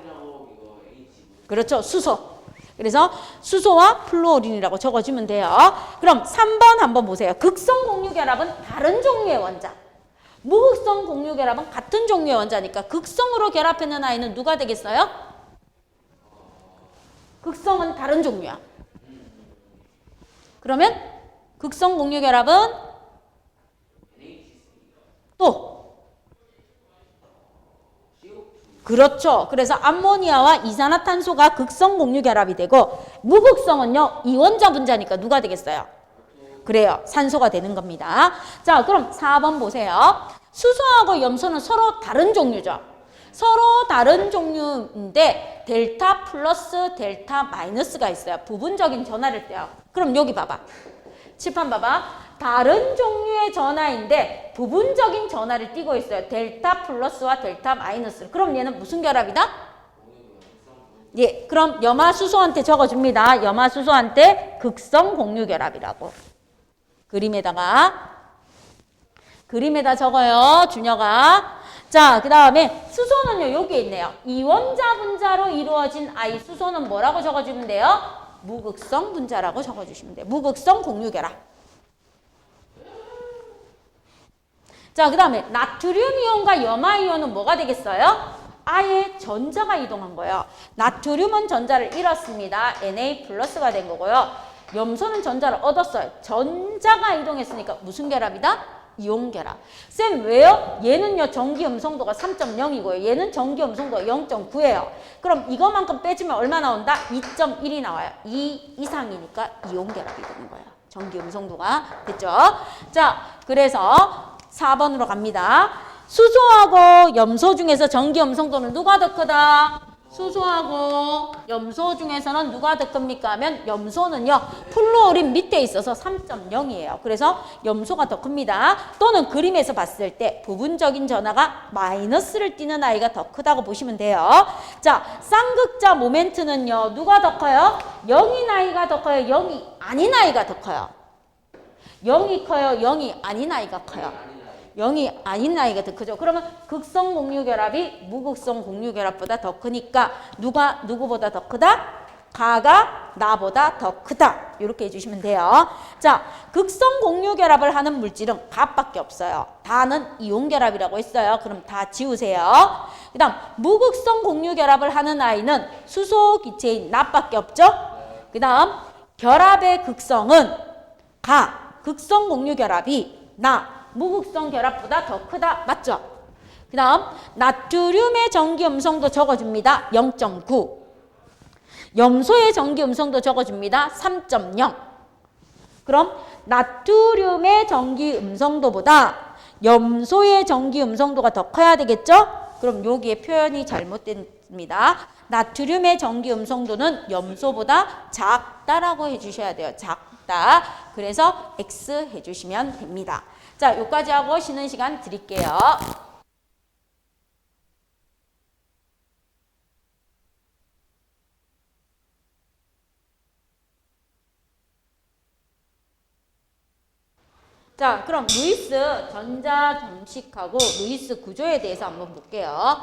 그렇죠. 수소. 그래서 수소와 플루오린이라고 적어주면 돼요. 그럼 3번 한번 보세요. 극성 공유 결합은 다른 종류의 원자. 무극성 공유 결합은 같은 종류의 원자니까 극성으로 결합하는 아이는 누가 되겠어요? 극성은 다른 종류야. 그러면 극성 공유 결합은 또 그렇죠. 그래서 암모니아와 이산화탄소가 극성 공유 결합이 되고 무극성은요 이원자 분자니까 누가 되겠어요? 그래요. 산소가 되는 겁니다. 자, 그럼 4번 보세요. 수소하고 염소는 서로 다른 종류죠. 서로 다른 종류인데 델타 플러스 델타 마이너스가 있어요. 부분적인 전하를 떼요. 그럼 여기 봐봐. 칠판 봐봐. 다른 종류의 전하인데 부분적인 전하를 띠고 있어요. 델타 플러스와 델타 마이너스. 그럼 얘는 무슨 결합이다? 예, 그럼 염화수소한테 적어줍니다. 염화수소한테 극성 공유 결합이라고. 그림에다 적어요. 준혁아. 자, 그 다음에 수소는요. 여기에 있네요. 이원자 분자로 이루어진 아이 수소는 뭐라고 적어주면 돼요? 무극성 분자라고 적어주시면 돼요. 무극성 공유 결합. 자, 그 다음에 나트륨 이온과 염화 이온은 뭐가 되겠어요? 아예 전자가 이동한 거예요. 나트륨은 전자를 잃었습니다. Na 플러스가 된 거고요. 염소는 전자를 얻었어요. 전자가 이동했으니까 무슨 결합이다? 이온 결합. 쌤 왜요? 얘는요 전기 음성도가 3.0이고요. 얘는 전기 음성도가 0.9예요. 그럼 이거만큼 빼주면 얼마 나온다? 2.1이 나와요. 2 이상이니까 이온 결합이 되는 거예요. 전기 음성도가. 됐죠? 자, 그래서 4번으로 갑니다. 수소하고 염소 중에서 전기 음성도는 누가 더 크다? 수소하고 염소 중에서는 누가 더 큽니까? 하면 염소는요. 플루오린 밑에 있어서 3.0이에요. 그래서 염소가 더 큽니다. 또는 그림에서 봤을 때 부분적인 전하가 마이너스를 띠는 아이가 더 크다고 보시면 돼요. 자, 쌍극자 모멘트는요. 누가 더 커요? 0인 아이가 더 커요? 0이 아닌 아이가 더 커요? 0이 커요? 0이 아닌 아이가 커요? 0이 아닌 나이가 더 크죠. 그러면 극성 공유 결합이 무극성 공유 결합보다 더 크니까 누가 누구보다 더 크다? 가가 나보다 더 크다. 이렇게 해주시면 돼요. 자, 극성 공유 결합을 하는 물질은 값밖에 없어요. 다는 이온 결합이라고 했어요. 그럼 다 지우세요. 그 다음 무극성 공유 결합을 하는 아이는 수소 기체인 납밖에 없죠. 그 다음 결합의 극성은 가, 극성 공유 결합이 나, 무극성 결합보다 더 크다. 맞죠? 그 다음 나트륨의 전기 음성도 적어줍니다. 0.9. 염소의 전기 음성도 적어줍니다. 3.0. 그럼 나트륨의 전기 음성도보다 염소의 전기 음성도가 더 커야 되겠죠? 그럼 여기에 표현이 잘못됩니다. 나트륨의 전기 음성도는 염소보다 작다라고 해주셔야 돼요. 작다. 그래서 X 해주시면 됩니다. 자, 여기까지 하고 쉬는 시간 드릴게요. 자, 그럼 루이스 전자 점식하고 루이스 구조에 대해서 한번 볼게요.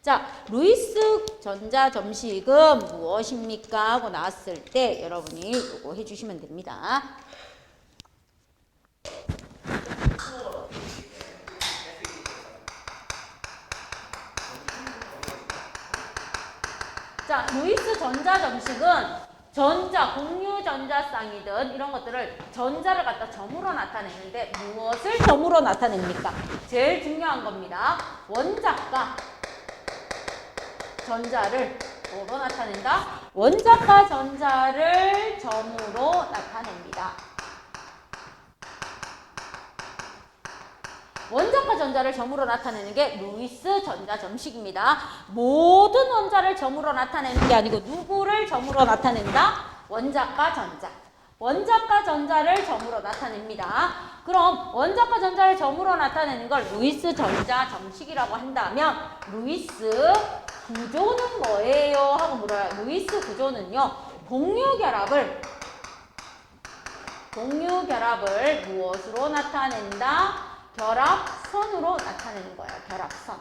자, 루이스 전자 점식은 무엇입니까? 하고 나왔을 때 여러분이 이거 해주시면 됩니다. 자, 루이스 전자 점식은 전자, 공유 전자쌍이든 이런 것들을 전자를 갖다 점으로 나타내는데 무엇을 점으로 나타냅니까? 제일 중요한 겁니다. 원자과 전자를 뭐로 나타낸다? 원자과 전자를 점으로 나타냅니다. 원자과 전자를 점으로 나타내는 게 루이스 전자 점식입니다. 모든 원자를 점으로 나타내는 게 아니고 누구를 점으로 나타낸다? 원자과 전자. 원자과 전자를 점으로 나타냅니다. 그럼 원자과 전자를 점으로 나타내는 걸 루이스 전자 점식이라고 한다면 루이스 구조는 뭐예요? 하고 물어요. 루이스 구조는요. 공유결합을 무엇으로 나타낸다? 결합선으로 나타내는 거예요. 결합선.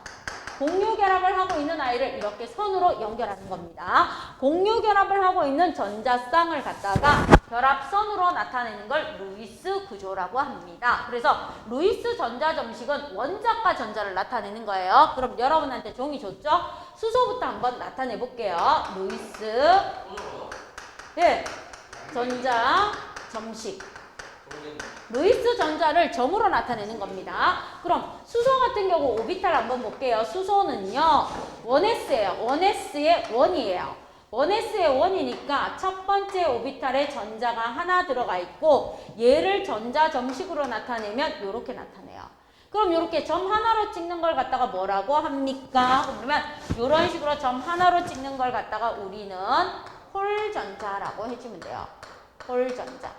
공유결합을 하고 있는 아이를 이렇게 선으로 연결하는 겁니다. 공유결합을 하고 있는 전자쌍을 갖다가 결합선으로 나타내는 걸 루이스 구조라고 합니다. 그래서 루이스 전자 점식은 원자과 전자를 나타내는 거예요. 그럼 여러분한테 종이 줬죠? 수소부터 한번 나타내 볼게요. 루이스 전자 점식. 루이스 전자를 점으로 나타내는 겁니다. 그럼 수소 같은 경우 오비탈 한번 볼게요. 수소는요. 1s예요. 1s의 1이에요. 1s의 1이니까 첫 번째 오비탈에 전자가 하나 들어가 있고 얘를 전자 점식으로 나타내면 이렇게 나타내요. 그럼 이렇게 점 하나로 찍는 걸 갖다가 뭐라고 합니까? 그러면 이런 식으로 점 하나로 찍는 걸 갖다가 우리는 홀전자라고 해주면 돼요. 홀전자.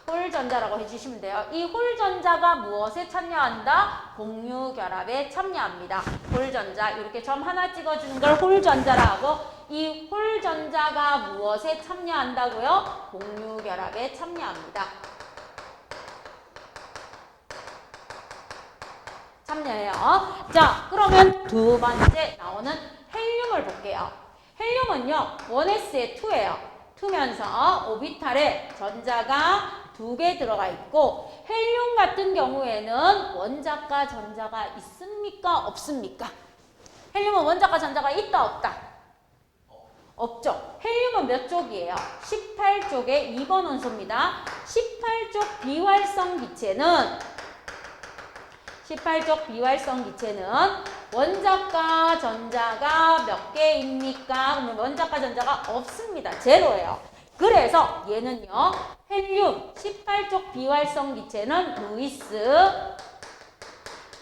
홀전자라고 해주시면 돼요. 이 홀전자가 무엇에 참여한다? 공유결합에 참여합니다. 홀전자 이렇게 점 하나 찍어주는 걸 홀전자라고 이 홀전자가 무엇에 참여한다고요? 공유결합에 참여합니다. 참여해요. 자, 그러면 두 번째 나오는 헬륨을 볼게요. 헬륨은요. 1s에 2예요. 2면서 오비탈에 전자가 2개 들어가 있고 헬륨 같은 경우에는 원자과 전자가 있습니까? 없습니까? 헬륨은 원자과 전자가 있다 없다? 없죠. 헬륨은 몇 쪽이에요? 18쪽의 2번 원소입니다. 18쪽 비활성 기체는 원자과 전자가 몇 개입니까? 그러면 원자과 전자가 없습니다. 제로예요. 그래서 얘는요. 헬륨 18쪽 비활성 기체는 루이스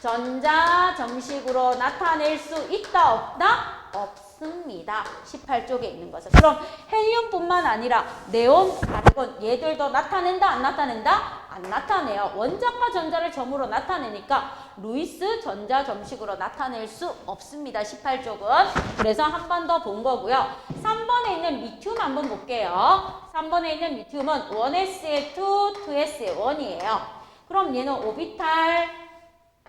전자 점식으로 나타낼 수 있다 없다? 없습니다. 18쪽에 있는 것은. 그럼 헬륨뿐만 아니라 네온, 아르곤 얘들도 나타낸다 안 나타낸다? 안 나타내요. 원자과 전자를 점으로 나타내니까 루이스 전자 점식으로 나타낼 수 없습니다. 18쪽은. 그래서 한 번 더 본 거고요. 3번에 있는 리튬 한번 볼게요. 3번에 있는 리튬은 1s에 2, 2s에 1이에요. 그럼 얘는 오비탈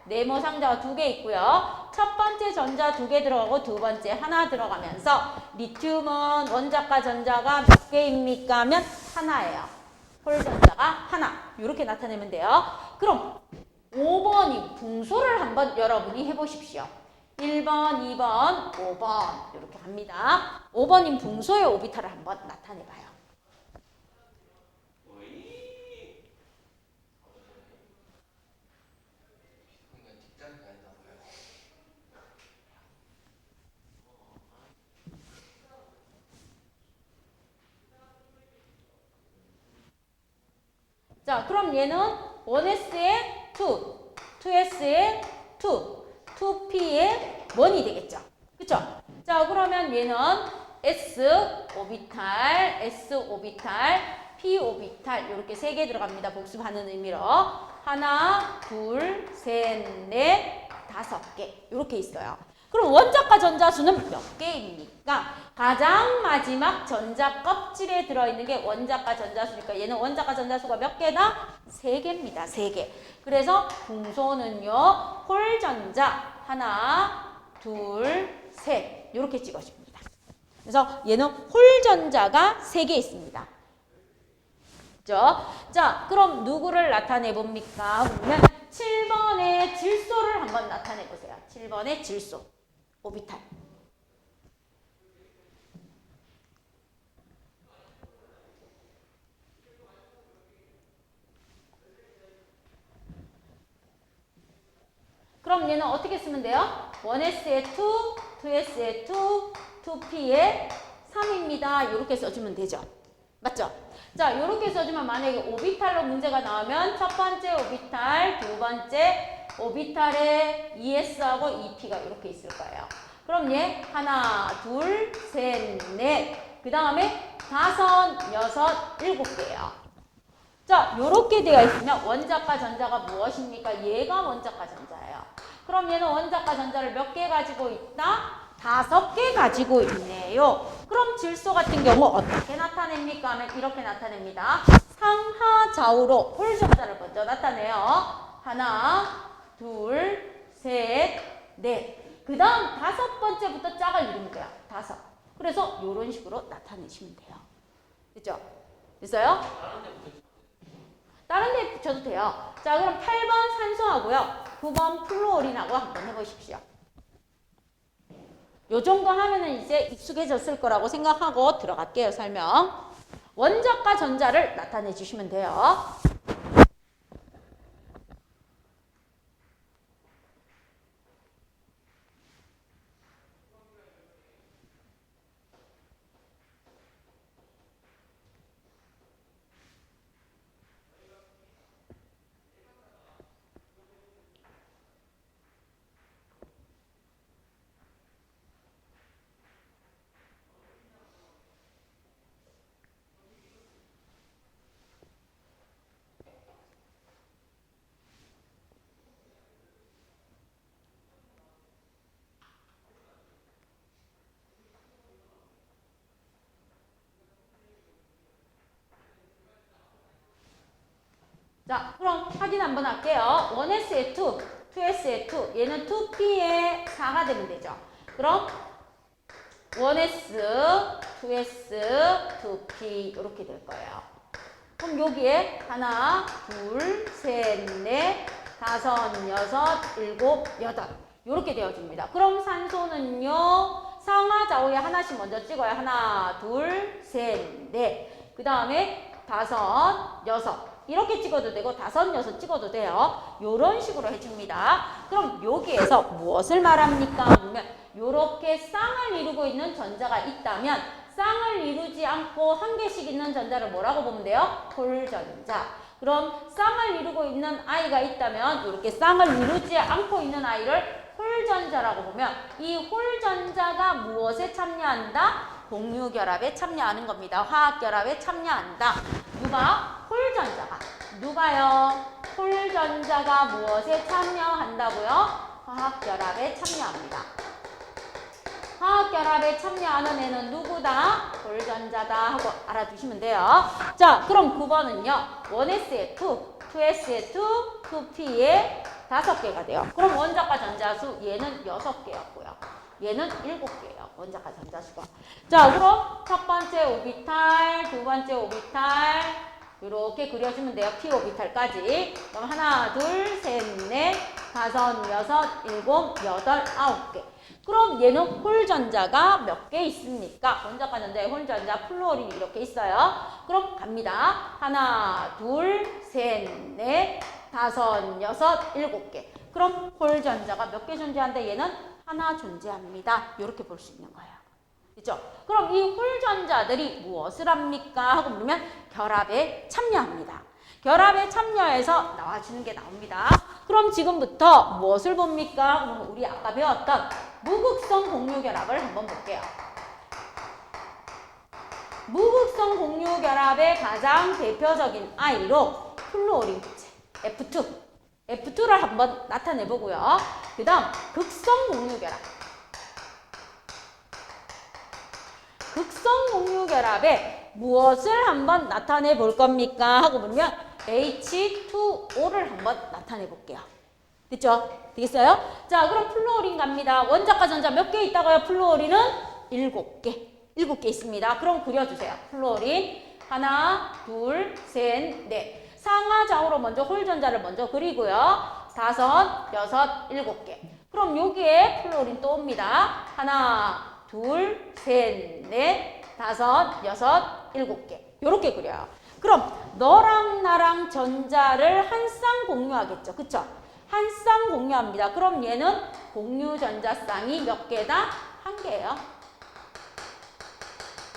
네모 상자가 2개 있고요. 첫 번째 전자 2개 들어가고 두 번째 하나 들어가면서 리튬은 원자과 전자가 몇 개입니까? 하면 하나예요. 홀전자가 하나. 이렇게 나타내면 돼요. 그럼 5번이 분소를 한번 여러분이 해보십시오. 1번, 2번, 5번 이렇게 갑니다. 5번인 분소의 오비탈을 한번 나타내봐요. 자, 그럼 얘는 1s에 2, 2s에 2, 2p에 1이 되겠죠. 그쵸? 자, 그러면 얘는 s 오비탈, p 오비탈 이렇게 3개 들어갑니다. 복습하는 의미로. 하나, 둘, 셋, 넷, 5개 이렇게 있어요. 그럼 원자과 전자수는 몇 개입니까? 가장 마지막 전자 껍질에 들어있는 게 원자과 전자수니까 얘는 원자과 전자수가 몇 개다? 3개입니다. 3개. 그래서 궁소는요. 홀전자 하나, 둘, 셋 이렇게 찍어줍니다. 그래서 얘는 홀전자가 3개 있습니다. 그죠? 자, 그럼 누구를 나타내 봅니까? 그러면 7번의 질소를 한번 나타내 보세요. 7번의 질소. 오비탈. 그럼 얘는 어떻게 쓰면 돼요? 1s에 2, 2s에 2, 2p에 3입니다. 이렇게 써주면 되죠. 맞죠? 자, 이렇게 써주면 만약에 오비탈로 문제가 나오면 첫 번째 오비탈, 두 번째 오비탈에 ES하고 EP가 이렇게 있을 거예요. 그럼 얘 하나, 둘, 셋, 넷. 그 다음에 5, 6, 7개예요. 자, 요렇게 되어 있으면 원자과 전자가 무엇입니까? 얘가 원자과 전자예요. 그럼 얘는 원자과 전자를 몇 개 가지고 있다? 5개 가지고 있네요. 그럼 질소 같은 경우 어떻게 나타냅니까? 하면 이렇게 나타냅니다. 상하 좌우로 홀전자를 먼저 나타내요. 하나, 둘, 셋, 넷. 그 다음 5번째부터 짝을 이루면 돼요. 5. 그래서 이런 식으로 나타내시면 돼요. 됐죠? 됐어요? 다른 데 붙여도 돼요. 자, 그럼 8번 산소하고요. 9번 플루오린하고 한번 해보십시오. 요 정도 하면은 이제 익숙해졌을 거라고 생각하고 들어갈게요. 설명. 원자과 전자를 나타내 주시면 돼요. 자, 그럼 확인 한번 할게요. 1s에 2, 2s에 2. 얘는 2p에 4가 되면 되죠. 그럼 1s, 2s, 2p 이렇게 될 거예요. 그럼 여기에 하나, 둘, 셋, 넷, 5, 6, 7, 8 이렇게 되어집니다. 그럼 산소는요. 상하 좌우에 하나씩 먼저 찍어요. 하나, 둘, 셋, 넷. 그 다음에 5, 6 이렇게 찍어도 되고 5, 6 찍어도 돼요. 요런 식으로 해줍니다. 그럼 여기에서 무엇을 말합니까? 그러면 요렇게 쌍을 이루고 있는 전자가 있다면 쌍을 이루지 않고 한 개씩 있는 전자를 뭐라고 보면 돼요? 홀전자. 그럼 쌍을 이루고 있는 아이가 있다면 이렇게 쌍을 이루지 않고 있는 아이를 홀전자라고 보면 이 홀전자가 무엇에 참여한다? 공유결합에 참여하는 겁니다. 화학결합에 참여한다. 누가? 홀전자가. 누가요? 홀전자가 무엇에 참여한다고요? 화학결합에 참여합니다. 화학결합에 참여하는 애는 누구다? 홀전자다 하고 알아두시면 돼요. 자, 그럼 9번은요. 1s에 2, 2s에 2, 2p에 5개가 돼요. 그럼 원자과 전자수 얘는 6개였고요. 얘는 7개예요. 원자과 전자수가. 자, 그럼 첫 번째 오비탈, 두 번째 오비탈 이렇게 그려주면 돼요. p 오비탈까지. 그럼 하나, 둘, 셋, 넷, 5, 6, 7, 8, 9개. 그럼 얘는 홀전자가 몇 개 있습니까? 원자과 전자에 홀전자, 플루오린이 이렇게 있어요. 그럼 갑니다. 하나, 둘, 셋, 넷, 5, 6, 7개. 그럼 홀전자가 몇 개 존재한다? 얘는 하나 존재합니다. 이렇게 볼 수 있는 거예요. 그죠? 그럼 이 홀전자들이 무엇을 합니까? 하고 물으면 결합에 참여합니다. 결합에 참여해서 나와주는 게 나옵니다. 그럼 지금부터 무엇을 봅니까? 그럼 우리 아까 배웠던 무극성 공유결합을 한번 볼게요. 무극성 공유결합의 가장 대표적인 아이로 플루오린 부채 F2. F2를 한번 나타내보고요. 그 다음 극성 공유결합. 극성 공유결합에 무엇을 한번 나타내 볼 겁니까? 하고 물으면 H2O를 한번 나타내 볼게요. 됐죠? 되겠어요? 자, 그럼 플루오린 갑니다. 원자과 전자 몇 개 있다고요? 플루오린은 7개. 7개 있습니다. 그럼 그려주세요. 플루오린 하나, 둘, 셋, 넷. 상하좌우로 먼저 홀전자를 먼저 그리고요. 5, 6, 7개. 그럼 여기에 플루오린 또 옵니다. 하나, 둘, 셋, 넷, 5, 6, 7개. 요렇게 그려요. 그럼 너랑 나랑 전자를 한 쌍 공유하겠죠. 그쵸? 한 쌍 공유합니다. 그럼 얘는 공유 전자쌍이 몇 개다? 1개예요.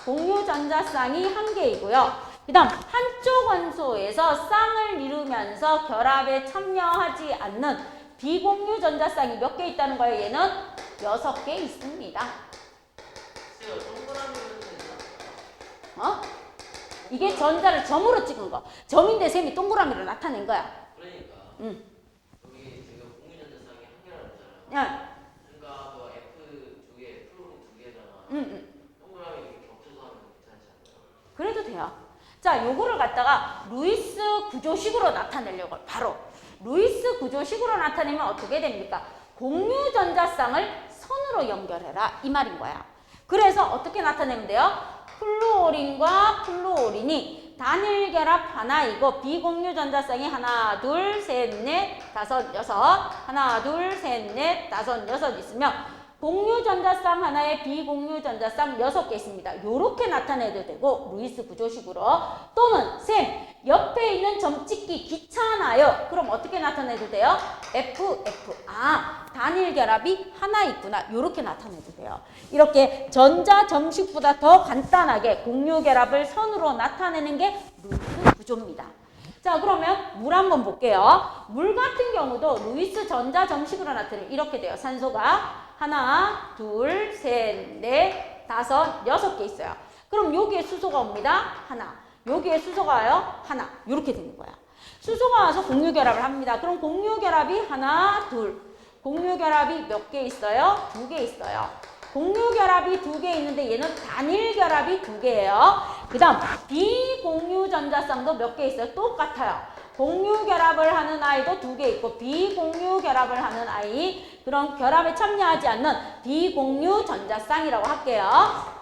공유 전자쌍이 1개이고요. 그 다음 한쪽 원소에서 쌍을 이루면서 결합에 참여하지 않는 비공유 전자쌍이 몇 개 있다는 거예요? 얘는 6개 있습니다. 이게 전자를 점으로 찍은 거. 점인데 셈이 동그라미로 나타낸 거야. 그러니까. 응. 여기 지금 공유 전자쌍이 1개라고 했잖아요. 야. 그러니까 뭐 F 2개, 플루린 2개잖아. 응. 동그라미 이렇게 겹쳐서 하면 괜찮지 않나요? 그래도 돼요. 자, 요거를 갖다가 루이스 구조식으로 나타내려고 바로 루이스 구조식으로 나타내면 어떻게 됩니까? 공유 전자쌍을 선으로 연결해라 이 말인 거야. 그래서 어떻게 나타내면 돼요? 플루오린과 플루오린이 단일 결합 하나이고 비공유 전자쌍이 하나, 둘, 셋, 넷, 5, 6 하나, 둘, 셋, 넷, 5, 6 있으면 공유 전자쌍 하나에 비공유 전자쌍 6개 있습니다. 요렇게 나타내도 되고 루이스 구조식으로 또는 쌤 옆에 있는 점 찍기 귀찮아요. 그럼 어떻게 나타내도 돼요? F. 단일 결합이 하나 있구나. 요렇게 나타내도 돼요. 이렇게 전자 점식보다 더 간단하게 공유 결합을 선으로 나타내는 게 루이스 구조입니다. 자, 그러면 물 한번 볼게요. 물 같은 경우도 루이스 전자 점식으로 나타내면 이렇게 돼요. 산소가 하나, 둘, 셋, 넷, 5, 6개 있어요. 그럼 여기에 수소가 옵니다. 하나. 여기에 수소가 와요. 하나. 이렇게 되는 거야. 수소가 와서 공유결합을 합니다. 그럼 공유결합이 하나, 둘. 공유결합이 몇 개 있어요? 2개 있어요. 공유결합이 2개 있는데 얘는 단일결합이 2개예요. 그 다음 비공유 전자쌍도 몇 개 있어요? 똑같아요. 공유 결합을 하는 아이도 2개 있고 비공유 결합을 하는 아이, 그런 결합에 참여하지 않는 비공유 전자쌍이라고 할게요.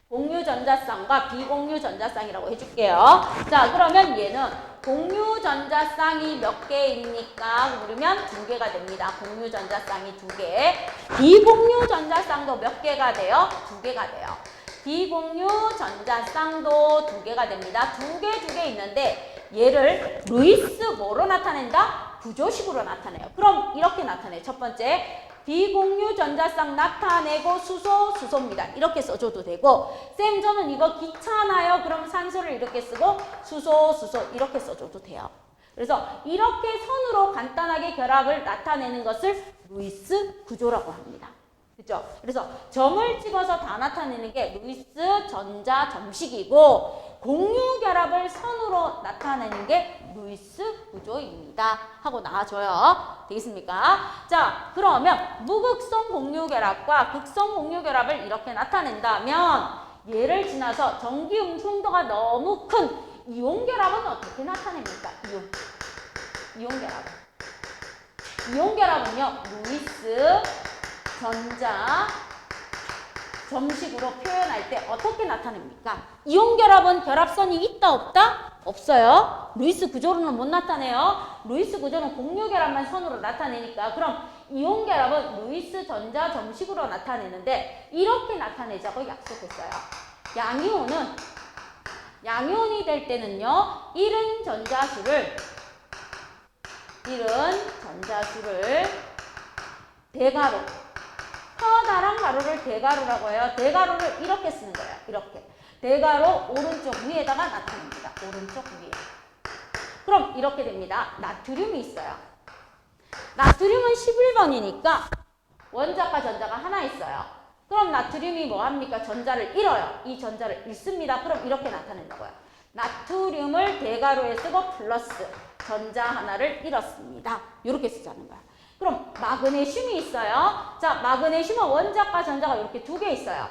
공유 전자쌍과 비공유 전자쌍이라고 해줄게요. 자, 그러면 얘는 공유 전자쌍이 몇 개입니까? 그러면 2개가 됩니다. 공유 전자쌍이 2개. 비공유 전자쌍도 몇 개가 돼요? 2개가 돼요. 비공유 전자쌍도 2개가 됩니다. 2개 있는데 얘를 루이스 뭐로 나타낸다? 구조식으로 나타내요. 그럼 이렇게 나타내요. 첫 번째, 비공유 전자쌍 나타내고 수소입니다. 이렇게 써줘도 되고, 쌤 저는 이거 귀찮아요. 그럼 산소를 이렇게 쓰고 수소 이렇게 써줘도 돼요. 그래서 이렇게 선으로 간단하게 결합을 나타내는 것을 루이스 구조라고 합니다. 그죠? 그래서 점을 찍어서 다 나타내는 게 루이스 전자 점식이고, 공유 결합을 선으로 나타내는 게 루이스 구조입니다. 하고 나와줘요. 되겠습니까? 자, 그러면 무극성 공유 결합과 극성 공유 결합을 이렇게 나타낸다면 얘를 지나서 전기 음송도가 너무 큰 이온 결합은 어떻게 나타냅니까? 이온 결합. 이온 결합은요, 루이스 전자 점식으로 표현할 때 어떻게 나타냅니까? 이온 결합은 결합선이 있다 없다? 없어요. 루이스 구조로는 못 나타내요. 루이스 구조는 공유 결합만 선으로 나타내니까. 그럼 이온 결합은 루이스 전자 점식으로 나타내는데 이렇게 나타내자고 약속했어요. 양이온이 될 때는요, 이른 전자수를 대가로, 커다란 가로를 대가로라고 해요. 대가로를 이렇게 쓰는 거예요. 이렇게. 대가로 오른쪽 위에다가 나타냅니다. 오른쪽 위에. 그럼 이렇게 됩니다. 나트륨이 있어요. 나트륨은 11번이니까 원자과 전자가 하나 있어요. 그럼 나트륨이 뭐 합니까? 전자를 잃어요. 이 전자를 잃습니다. 그럼 이렇게 나타낸다고요. 나트륨을 대가로에 쓰고 플러스 전자 하나를 잃었습니다. 이렇게 쓰자는 거야. 그럼 마그네슘이 있어요. 자, 마그네슘은 원자과 전자가 이렇게 2개 있어요.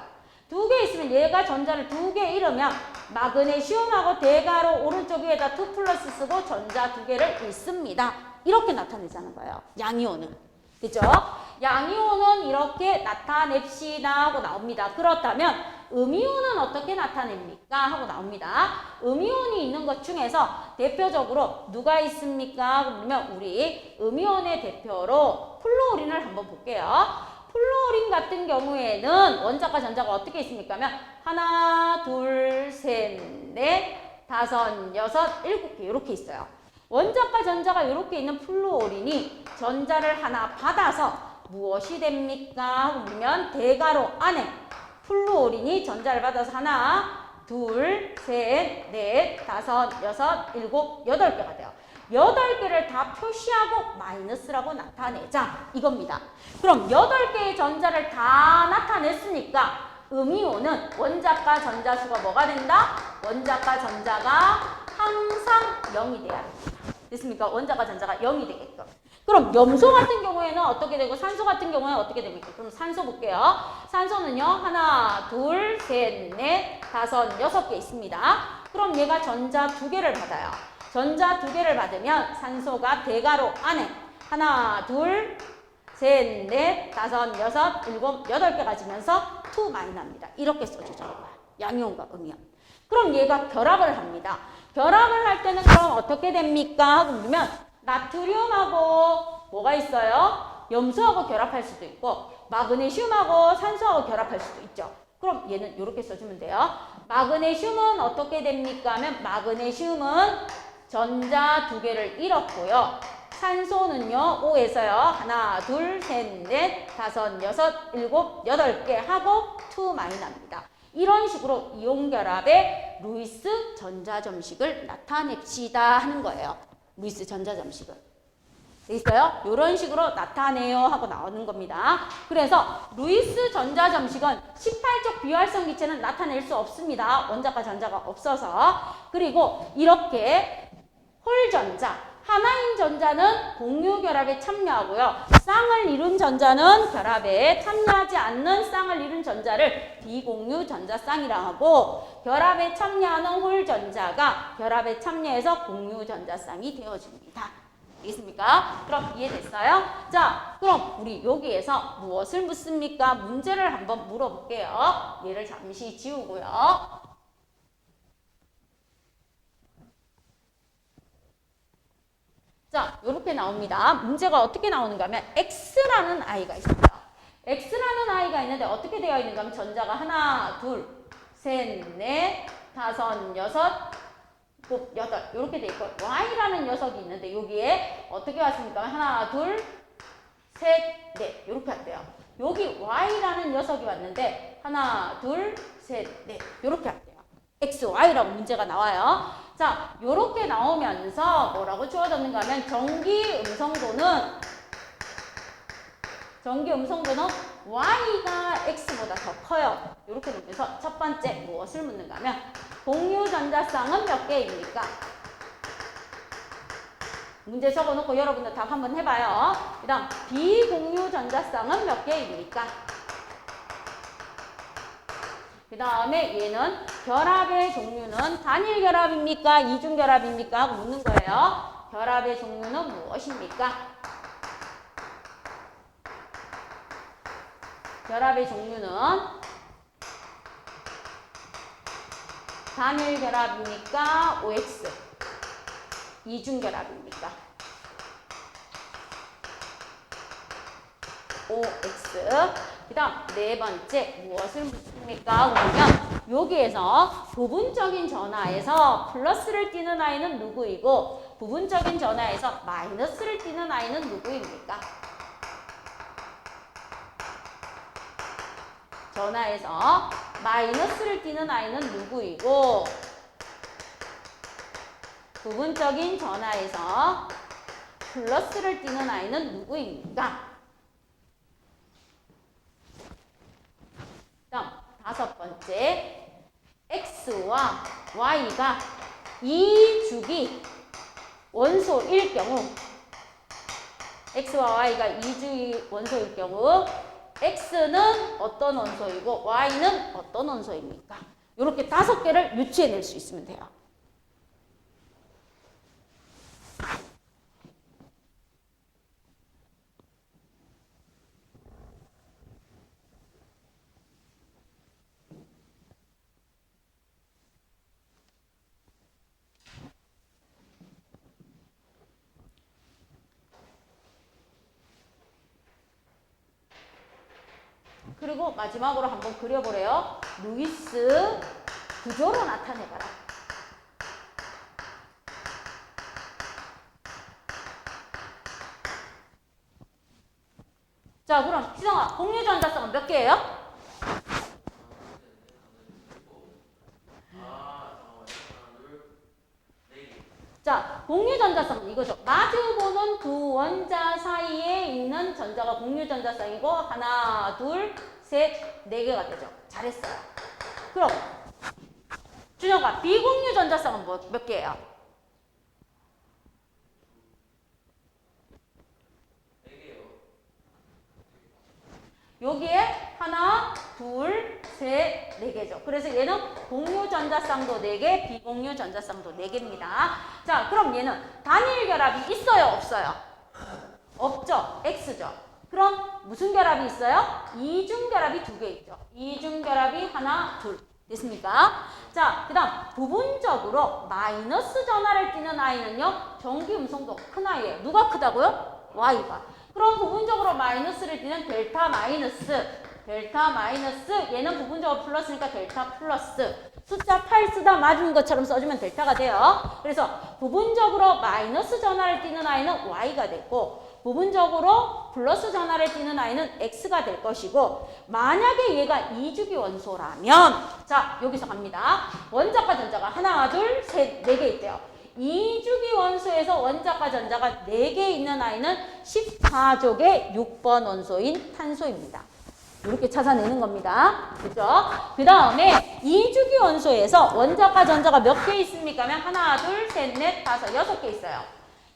두 개 있으면 얘가 전자를 두 개 잃으면 마그네슘하고 대가로 오른쪽 위에다 2 플러스 쓰고 전자 두 개를 잃습니다. 이렇게 나타내자는 거예요. 양이온은. 그죠? 양이온은 이렇게 나타냅시다 하고 나옵니다. 그렇다면 음이온은 어떻게 나타냅니까? 하고 나옵니다. 음이온이 있는 것 중에서 대표적으로 누가 있습니까? 그러면 우리 음이온의 대표로 플루오린을 한번 볼게요. 플루오린 같은 경우에는 원자과 전자가 어떻게 있습니까? 하면 하나, 둘, 셋, 넷, 다섯, 여섯, 일곱 개 이렇게 있어요. 원자과 전자가 이렇게 있는 플루오린이 전자를 하나 받아서 무엇이 됩니까? 하고 물으면 대가로 안에 플루오린이 전자를 받아서 하나, 둘, 셋, 넷, 다섯, 여섯, 일곱, 여덟 개가 돼요. 8개를 다 표시하고 마이너스라고 나타내자 이겁니다. 그럼 8개의 전자를 다 나타냈으니까 음이온은 원자과 전자수가 뭐가 된다? 원자과 전자가 항상 0이 돼야 됩니다. 됐습니까? 원자과 전자가 0이 되게끔. 그럼 염소 같은 경우에는 어떻게 되고 산소 같은 경우에는 어떻게 됩니까? 그럼 산소 볼게요. 산소는요. 하나, 둘, 셋, 넷, 다섯, 6개 있습니다. 그럼 얘가 전자 2개를 받아요. 전자 2개를 받으면 산소가 대가로 안에 하나, 둘, 셋, 넷, 다섯, 여섯, 일곱, 8개 가지면서 2 많이 납니다. 이렇게 써주자는 거야. 양이온과 음이온. 그럼 얘가 결합을 합니다. 결합을 할 때는 그럼 어떻게 됩니까? 하고 물으면 나트륨하고 뭐가 있어요? 염소하고 결합할 수도 있고 마그네슘하고 산소하고 결합할 수도 있죠. 그럼 얘는 이렇게 써주면 돼요. 마그네슘은 어떻게 됩니까? 하면 마그네슘은 전자 2개를 잃었고요. 산소는요. 5에서요. 하나, 둘, 셋, 넷, 다섯, 여섯, 일곱, 8개 하고 2 많이 납니다. 이런 식으로 이온 결합의 루이스 전자점식을 나타냅시다 하는 거예요. 루이스 전자점식은. 돼 있어요? 이런 식으로 나타내요 하고 나오는 겁니다. 그래서 루이스 전자점식은 18쪽 비활성 기체는 나타낼 수 없습니다. 원자과 전자가 없어서. 그리고 이렇게 홀전자, 하나인 전자는 공유 결합에 참여하고요. 쌍을 이룬 전자는 결합에 참여하지 않는 쌍을 이룬 전자를 비공유 전자쌍이라 하고 결합에 참여하는 홀전자가 결합에 참여해서 공유 전자쌍이 되어줍니다. 알겠습니까? 그럼 이해됐어요? 자, 그럼 우리 여기에서 무엇을 묻습니까? 문제를 한번 물어볼게요. 얘를 잠시 지우고요. 자, 이렇게 나옵니다. 문제가 어떻게 나오는가 하면 X라는 아이가 있어요. X라는 아이가 있는데 어떻게 되어 있는가 하면 전자가 하나, 둘, 셋, 넷, 다섯, 여섯, 일곱, 여덟 이렇게 돼 있고 Y라는 녀석이 있는데 여기에 어떻게 왔습니까? 하나, 둘, 셋, 넷 이렇게 왔대요. 여기 Y라는 녀석이 왔는데 하나, 둘, 셋, 넷 이렇게 왔대요. X, Y라고 문제가 나와요. 자, 요렇게 나오면서 뭐라고 주어졌는가 하면 전기 음성도는 Y가 X보다 더 커요. 이렇게 되면서 첫 번째 무엇을 묻는가 하면 공유 전자쌍은 몇 개입니까? 문제 적어놓고 여러분들 답 한번 해봐요. 그 다음 비공유 전자쌍은 몇 개입니까? 그 다음에 얘는 결합의 종류는 단일 결합입니까? 이중 결합입니까? 하고 묻는 거예요. 결합의 종류는 무엇입니까? 결합의 종류는 단일 결합입니까? OX. 이중 결합입니까? OX. 그 다음 네 번째 무엇을 묻습니까? 그러면 여기에서 부분적인 전하에서 플러스를 띠는 아이는 누구이고 부분적인 전하에서 마이너스를 띠는 아이는 누구입니까? 전하에서 마이너스를 띠는 아이는 누구이고 부분적인 전하에서 플러스를 띠는 아이는 누구입니까? 다음 다섯 번째 X와 Y가 이 주기 원소일 경우 X와 Y가 이주기 원소일 경우 X는 어떤 원소이고 Y는 어떤 원소입니까? 이렇게 5개를 유추해낼 수 있으면 돼요. 그리고 마지막으로 한번 그려보래요. 루이스 구조로 나타내봐라. 자, 그럼 희성아, 공유 전자성은 몇 개예요? 자, 공유 전자성은 이거죠. 마주보는 두 원자 사이에 있는 전자가 공유 전자성이고 하나, 둘, 셋, 4개가 되죠. 잘했어요. 그럼 준혁아, 비공유 전자성은 몇 개예요? 4개요. 여기에 하나, 둘, 셋, 4개죠. 그래서 얘는 공유 전자쌍도 4개, 비공유 전자쌍도 4개입니다. 자, 그럼 얘는 단일 결합이 있어요, 없어요? 없죠. X죠. 그럼 무슨 결합이 있어요? 이중 결합이 2개 있죠. 이중 결합이 하나, 둘. 됐습니까? 자, 그 다음 부분적으로 마이너스 전하를 띠는 아이는요. 전기 음성도 큰 아이예요. 누가 크다고요? Y가. 그럼 부분적으로 마이너스를 띠는 델타 마이너스, 얘는 부분적으로 플러스니까 델타 플러스. 숫자 8 쓰다 맞은 것처럼 써주면 델타가 돼요. 그래서 부분적으로 마이너스 전하를 띠는 아이는 Y가 되고 부분적으로 플러스 전하를 띠는 아이는 X가 될 것이고 만약에 얘가 이주기 원소라면 자, 여기서 갑니다. 원자과 전자가 하나, 둘, 셋, 4개 있대요. 이주기 원소에서 원자과 전자가 4개 있는 아이는 14족의 6번 원소인 탄소입니다. 이렇게 찾아내는 겁니다. 그죠? 그 다음에 이주기 원소에서 원자과 전자가 몇 개 있습니까? 하면 하나, 둘, 셋, 넷, 다섯, 6개 있어요.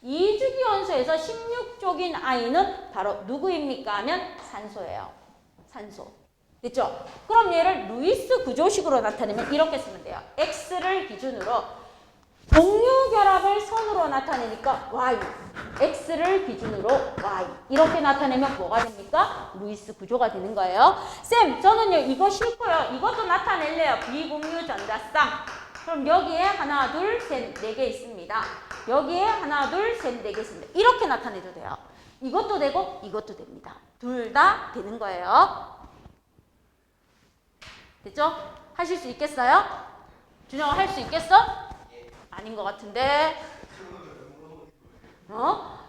이주기 원소에서 16족인 아이는 바로 누구입니까? 하면 산소예요. 산소. 됐죠? 그럼 얘를 루이스 구조식으로 나타내면 이렇게 쓰면 돼요. X를 기준으로 공유 결합을 선으로 나타내니까 Y, X를 기준으로 Y 이렇게 나타내면 뭐가 됩니까? 루이스 구조가 되는 거예요. 쌤, 저는요 이거 싫고요. 이것도 나타낼래요. 비공유 전자쌍. 그럼 여기에 하나, 둘, 셋, 4개 있습니다. 여기에 하나, 둘, 셋, 4개 있습니다. 이렇게 나타내도 돼요. 이것도 되고 이것도 됩니다. 둘 다 되는 거예요. 됐죠? 하실 수 있겠어요? 준영아 할 수 있겠어? 아닌 것 같은데.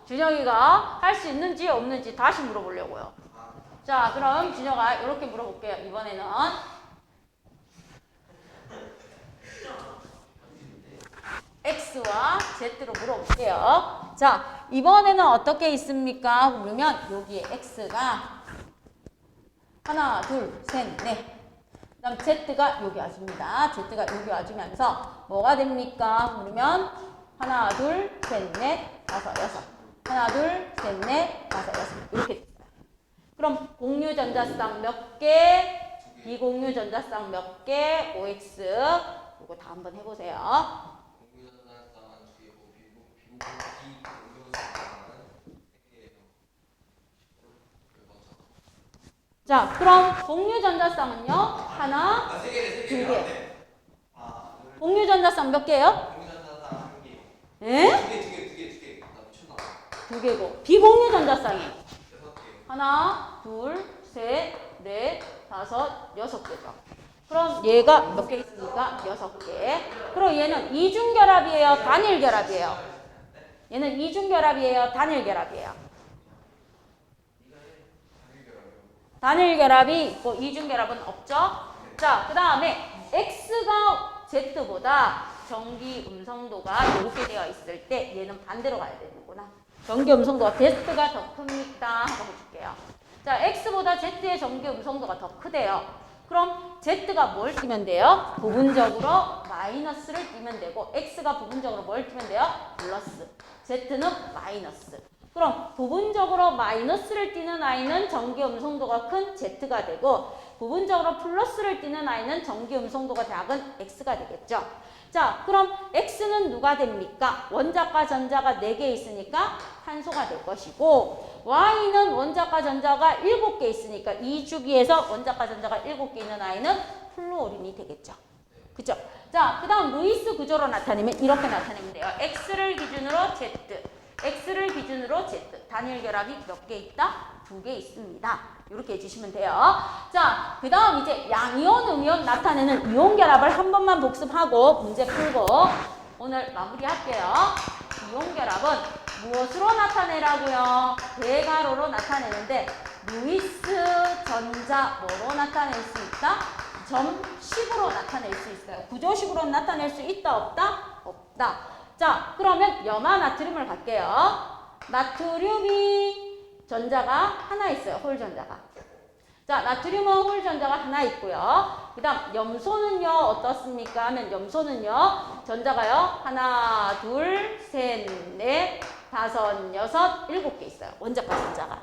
준영이가 할 수 있는지 없는지 다시 물어보려고요. 자, 그럼 준영아 이렇게 물어볼게요. 이번에는 X와 Z로 물어볼게요. 자, 이번에는 어떻게 있습니까? 그러면 여기에 X가 하나, 둘, 셋, 넷. 그 다음 Z가 여기 와줍니다. Z가 여기 와주면서 뭐가 됩니까? 그러면 하나, 둘, 셋, 넷, 다섯, 여섯. 하나, 둘, 셋, 넷, 다섯, 여섯. 이렇게 됐어요. 그럼 공유 전자쌍 몇 개? 비공유 전자쌍 몇 개? OX. 이거 다 한번 해보세요. 자, 그럼 공유 전자쌍은요? 하나, 2개. 공유 전자쌍 몇 개예요? 예? 2개고. 비공유 얘기고. 하나, 둘, 셋, 넷, 다섯, 6개죠. 그럼 얘가 몇 개 있습니까? 6개. 그럼 얘는 이중결합이에요? 단일결합이에요? 얘는 이중결합이에요? 단일결합이에요? 단일결합이 있고 이중결합은 없죠? 자, 그 다음에 X가 Z보다 전기 음성도가 높게 되어 있을 때 얘는 반대로 가야 되는구나. 전기 음성도가 Z가 더 큽니다. 하고 해줄게요. 자, X보다 Z의 전기 음성도가 더 크대요. 그럼 Z가 뭘 띄면 돼요? 부분적으로 마이너스를 띄면 되고 X가 부분적으로 뭘 띄면 돼요? 플러스. Z는 마이너스. 그럼 부분적으로 마이너스를 띠는 아이는 전기 음성도가 큰 Z가 되고 부분적으로 플러스를 띠는 아이는 전기 음성도가 작은 X가 되겠죠. 자, 그럼 X는 누가 됩니까? 원자과 전자가 4개 있으니까 탄소가 될 것이고 Y는 원자과 전자가 7개 있으니까 이 주기에서 원자과 전자가 7개 있는 아이는 플루오린이 되겠죠. 그죠? 자, 그 다음 루이스 구조로 나타내면 이렇게 나타내면 돼요. X를 기준으로 Z, X를 기준으로 Z. 단일 결합이 몇 개 있다? 2개 있습니다. 이렇게 해주시면 돼요. 자, 그 다음 이제 양이온, 음이온 나타내는 이온 결합을 한 번만 복습하고 문제 풀고 오늘 마무리할게요. 이온 결합은 무엇으로 나타내라고요? 대괄호로 나타내는데 루이스 전자 뭐로 나타낼 수 있다? 점식으로 나타낼 수 있어요. 구조식으로 나타낼 수 있다, 없다? 없다. 자, 그러면 염화 나트륨을 갈게요. 나트륨이 전자가 하나 있어요. 홀 전자가. 자, 나트륨은 홀 전자가 하나 있고요. 그 다음 염소는요. 어떻습니까? 하면 염소는요. 전자가요. 하나, 둘, 셋, 넷, 다섯, 여섯, 7개 있어요. 원자과 전자가.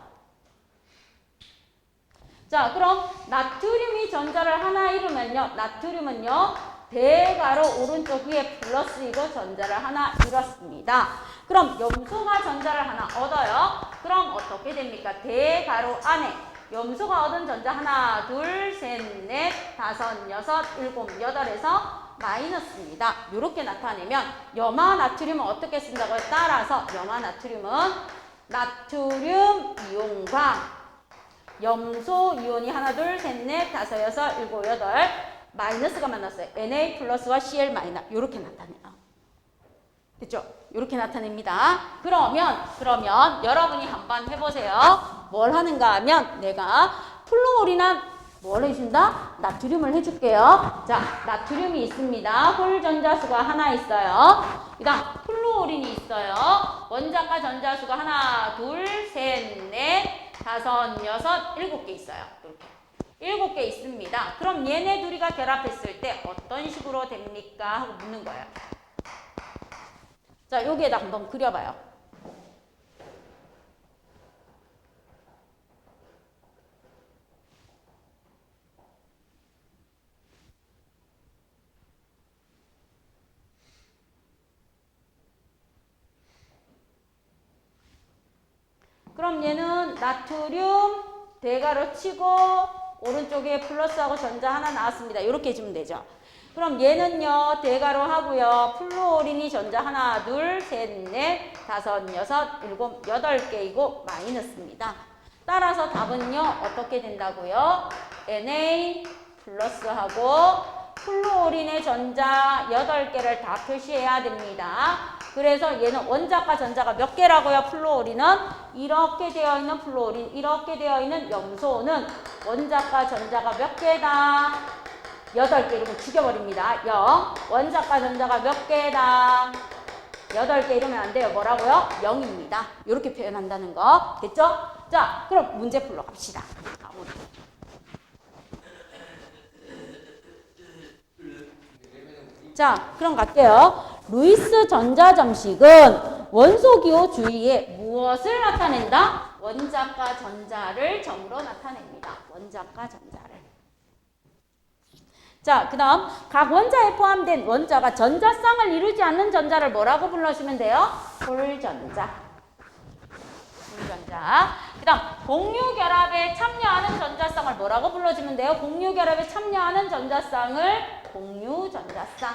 자, 그럼 나트륨이 전자를 하나 이루면요. 나트륨은요. 대괄호 오른쪽 위에 플러스이고 전자를 하나 이뤘습니다. 그럼 염소가 전자를 하나 얻어요. 그럼 어떻게 됩니까? 대괄호 안에 염소가 얻은 전자 하나, 둘, 셋, 넷, 다섯, 여섯, 7, 8에서 마이너스입니다. 이렇게 나타내면 염화 나트륨은 어떻게 쓴다고요? 따라서 염화 나트륨은 나트륨 이온과 염소 이온이 하나, 둘, 셋, 넷, 다섯, 여섯, 7, 8 마이너스가 만났어요. Na 플러스와 Cl 마이너스 이렇게 나타내요. 됐죠? 이렇게 나타냅니다. 그러면 여러분이 한번 해보세요. 뭘 하는가 하면 내가 플루오린한 뭘 해준다? 나트륨을 해줄게요. 자, 나트륨이 있습니다. 홀 전자수가 하나 있어요. 그 다음 플루오린이 있어요. 원자과 전자수가 하나, 둘, 셋, 넷, 다섯, 여섯, 7개 있어요. 이렇게. 7개 있습니다. 그럼 얘네 둘이가 결합했을 때 어떤 식으로 됩니까? 하고 묻는 거예요. 자, 여기에다 한번 그려봐요. 그럼 얘는 나트륨 대괄호 치고 오른쪽에 플러스하고 전자 하나 나왔습니다. 이렇게 해주면 되죠. 그럼 얘는요, 대괄호 하고요. 플루오린이 전자 하나, 둘, 셋, 넷, 다섯, 여섯, 7, 8개이고 마이너스입니다. 따라서 답은요, 어떻게 된다고요? Na 플러스하고 플루오린의 전자 8개를 다 표시해야 됩니다. 그래서 얘는 원자과 전자가 몇 개라고요? 플루오린은 이렇게 되어 있는 플루오린, 이렇게 되어 있는 염소는 원자과 전자가 몇 개다? 8개 이러면 죽여버립니다. 0. 원자과 전자가 몇 개다? 8개 이러면 안 돼요. 뭐라고요? 0입니다. 이렇게 표현한다는 거. 됐죠? 자, 그럼 문제 풀러 갑시다. 자, 그럼 갈게요. 루이스 전자점식은 원소기호 주위에 무엇을 나타낸다? 원자과 전자를 점으로 나타냅니다. 원자과 전자를. 자, 그 다음 각 원자에 포함된 원자가 전자쌍을 이루지 않는 전자를 뭐라고 불러주면 돼요? 홀전자. 홀전자. 그 다음 공유결합에 참여하는 전자쌍을 뭐라고 불러주면 돼요? 공유결합에 참여하는 전자쌍을 공유전자쌍.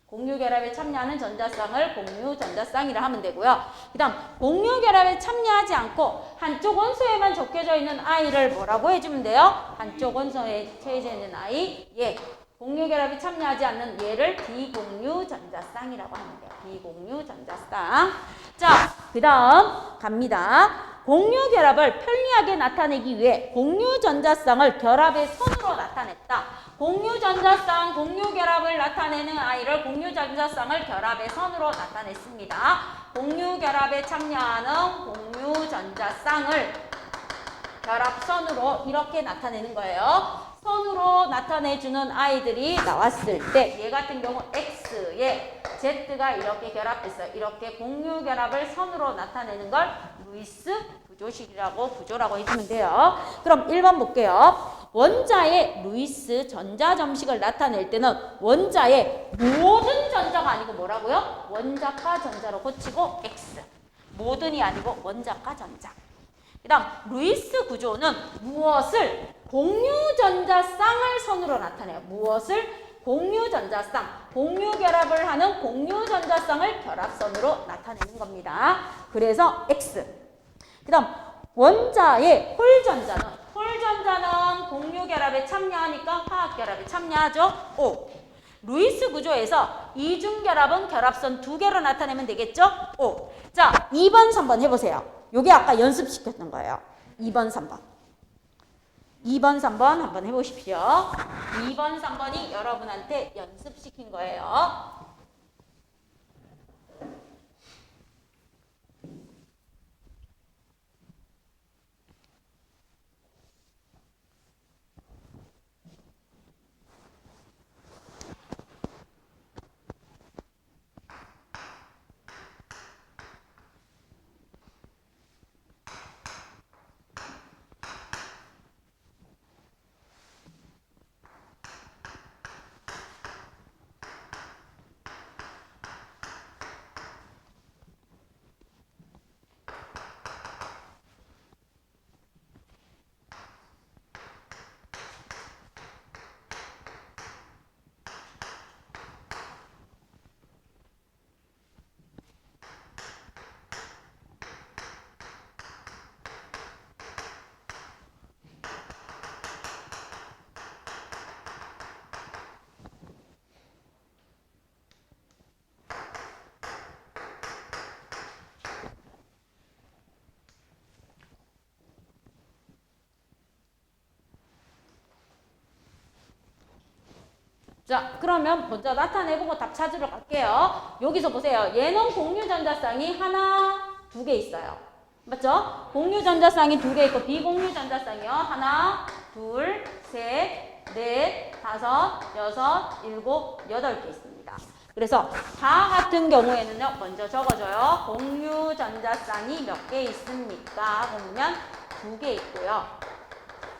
공유결합에 참여하는 전자쌍을 공유전자쌍이라 하면 되고요. 그 다음 공유결합에 참여하지 않고 한쪽 원소에만 적혀져 있는 아이를 뭐라고 해주면 돼요? 한쪽 원소에 처해져 있는 아이, 얘. 공유결합에 참여하지 않는 얘를 비공유전자쌍이라고 하면 돼요. 비공유전자쌍. 자, 그 다음 갑니다. 공유결합을 편리하게 나타내기 위해 공유전자쌍을 결합의 선으로 나타냈다. 공유전자쌍, 공유결합을 나타내는 아이를 공유전자쌍을 결합의 선으로 나타냈습니다. 공유결합에 참여하는 공유전자쌍을 결합선으로 이렇게 나타내는 거예요. 선으로 나타내주는 아이들이 나왔을 때 얘 같은 경우 X에 Z가 이렇게 결합했어요. 이렇게 공유 결합을 선으로 나타내는 걸 루이스 구조라고 해주면 돼요. 그럼 1번 볼게요. 원자의 루이스 전자 점식을 나타낼 때는 원자의 모든 전자가 아니고 뭐라고요? 원자과 전자로 고치고 X. 모든이 아니고 원자과 전자. 그 다음 루이스 구조는 무엇을 공유전자쌍을 선으로 나타내요. 무엇을? 공유전자쌍. 공유결합을 하는 공유전자쌍을 결합선으로 나타내는 겁니다. 그래서 X. 그 다음 원자의 홀전자는 공유결합에 참여하니까 화학결합에 참여하죠. O. 루이스 구조에서 이중결합은 결합선 2개로 나타내면 되겠죠? O. 자, 2번, 3번 해보세요. 요게 아까 연습시켰던 거예요. 2번, 3번. 2번, 3번 한번 해보십시오. 2번, 3번이 여러분한테 연습시킨 거예요. 자, 그러면 먼저 나타내보고 답 찾으러 갈게요. 여기서 보세요. 얘는 공유전자쌍이 하나, 2개 있어요. 맞죠? 공유전자쌍이 2개 있고 비공유전자쌍이요. 하나, 둘, 셋, 넷, 다섯, 여섯, 일곱, 8개 있습니다. 그래서 다 같은 경우에는요. 먼저 적어줘요. 공유전자쌍이 몇 개 있습니까? 보면 2개 있고요.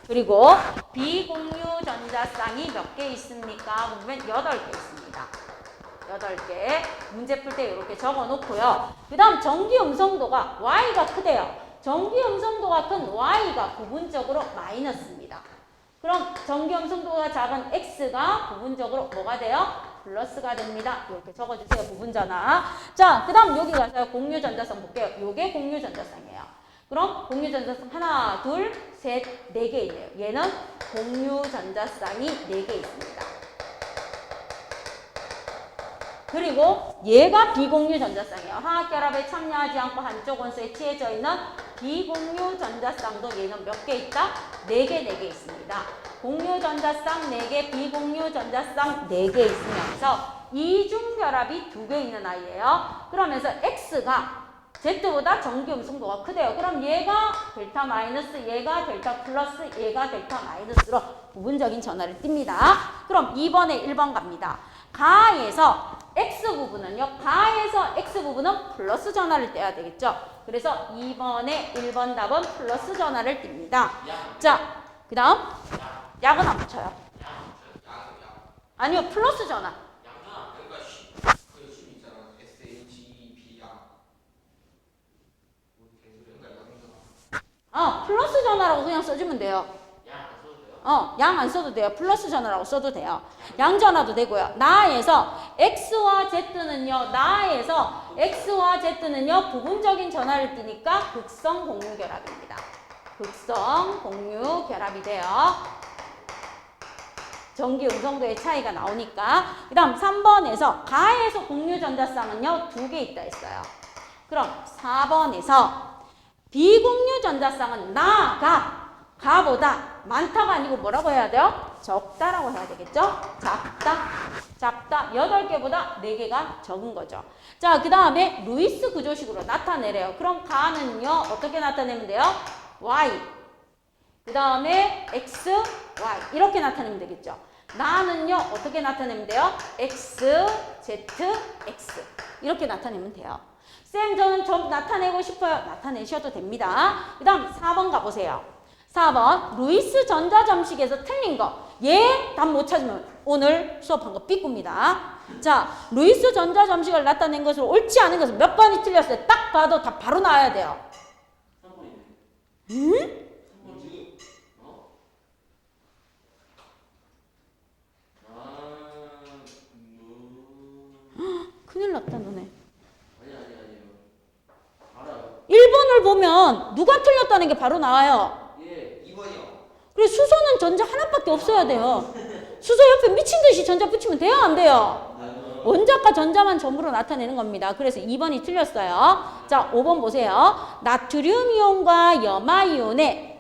그리고 비공유 전자쌍이 몇 개 있습니까? 보면 8개 있습니다. 8개. 문제 풀 때 이렇게 적어 놓고요. 그 다음 전기 음성도가 Y가 크대요. 전기 음성도가 큰 Y가 부분적으로 마이너스입니다. 그럼 전기 음성도가 작은 X가 부분적으로 뭐가 돼요? 플러스가 됩니다. 이렇게 적어주세요. 부분전화. 자, 그 다음 여기 가서 공유 전자쌍 볼게요. 요게 공유 전자쌍이에요. 그럼 공유전자쌍 하나, 둘, 셋, 4개 있네요. 얘는 공유전자쌍이 4개 있습니다. 그리고 얘가 비공유전자쌍이에요. 화학결합에 참여하지 않고 한쪽 원소에 취해져 있는 비공유전자쌍도 얘는 몇 개 있다? 4개 있습니다. 공유전자쌍 4개, 비공유전자쌍 4개 있으면서 이중결합이 2개 있는 아이예요. 그러면서 X가 Z보다 전기 음성도가 크대요. 그럼 얘가 델타 마이너스, 얘가 델타 플러스, 얘가 델타 마이너스로 부분적인 전화를 띱니다. 그럼 2번에 1번 갑니다. 가에서 X 부분은요. 가에서 X 부분은 플러스 전화를 떼야 되겠죠. 그래서 2번에 1번 답은 플러스 전화를 띱니다. 자, 그 다음 약은 안 붙여요. 아니요. 플러스 전화. 플러스 전화라고 그냥 써주면 돼요. 양 안 써도 돼요. 플러스 전화라고 써도 돼요. 양 전화도 되고요. 나에서 X와 Z는요. 나에서 X와 Z는요. 부분적인 전화를 띠니까 극성 공유 결합입니다. 극성 공유 결합이 돼요. 전기 음성도의 차이가 나오니까. 그 다음 3번에서 가에서 공유 전자쌍은요. 2개 있다 했어요. 그럼 4번에서 비공유 전자쌍은 가보다 많다가 아니고 뭐라고 해야 돼요? 적다라고 해야 되겠죠? 작다. 8개보다 4개가 적은 거죠. 자, 그 다음에 루이스 구조식으로 나타내래요. 그럼 가는요, 어떻게 나타내면 돼요? Y. 그 다음에 X, Y. 이렇게 나타내면 되겠죠. 나는요 어떻게 나타내면 돼요? X, Z, X 이렇게 나타내면 돼요. 쌤 저는 좀 나타내고 싶어요. 나타내셔도 됩니다. 그 다음 4번 가보세요. 4번 루이스 전자점식에서 틀린 거. 얘 답 못 찾으면 오늘 수업한 거 삐꾸입니다. 자, 루이스 전자점식을 나타낸 것으로 옳지 않은 것은 몇 번이 틀렸어요? 딱 봐도 답 바로 나와야 돼요. 3번이네. 응? 3번 지금 큰일 났다 너네. 아니에요. 알아요. 1번을 보면 누가 틀렸다는 게 바로 나와요. 예. 2번이요. 그래서 수소는 전자 하나밖에 없어야 돼요. 수소 옆에 미친 듯이 전자 붙이면 돼요? 안 돼요? 원자과 전자만 전부로 나타내는 겁니다. 그래서 2번이 틀렸어요. 자, 5번 보세요. 나트륨 이온과 염화 이온의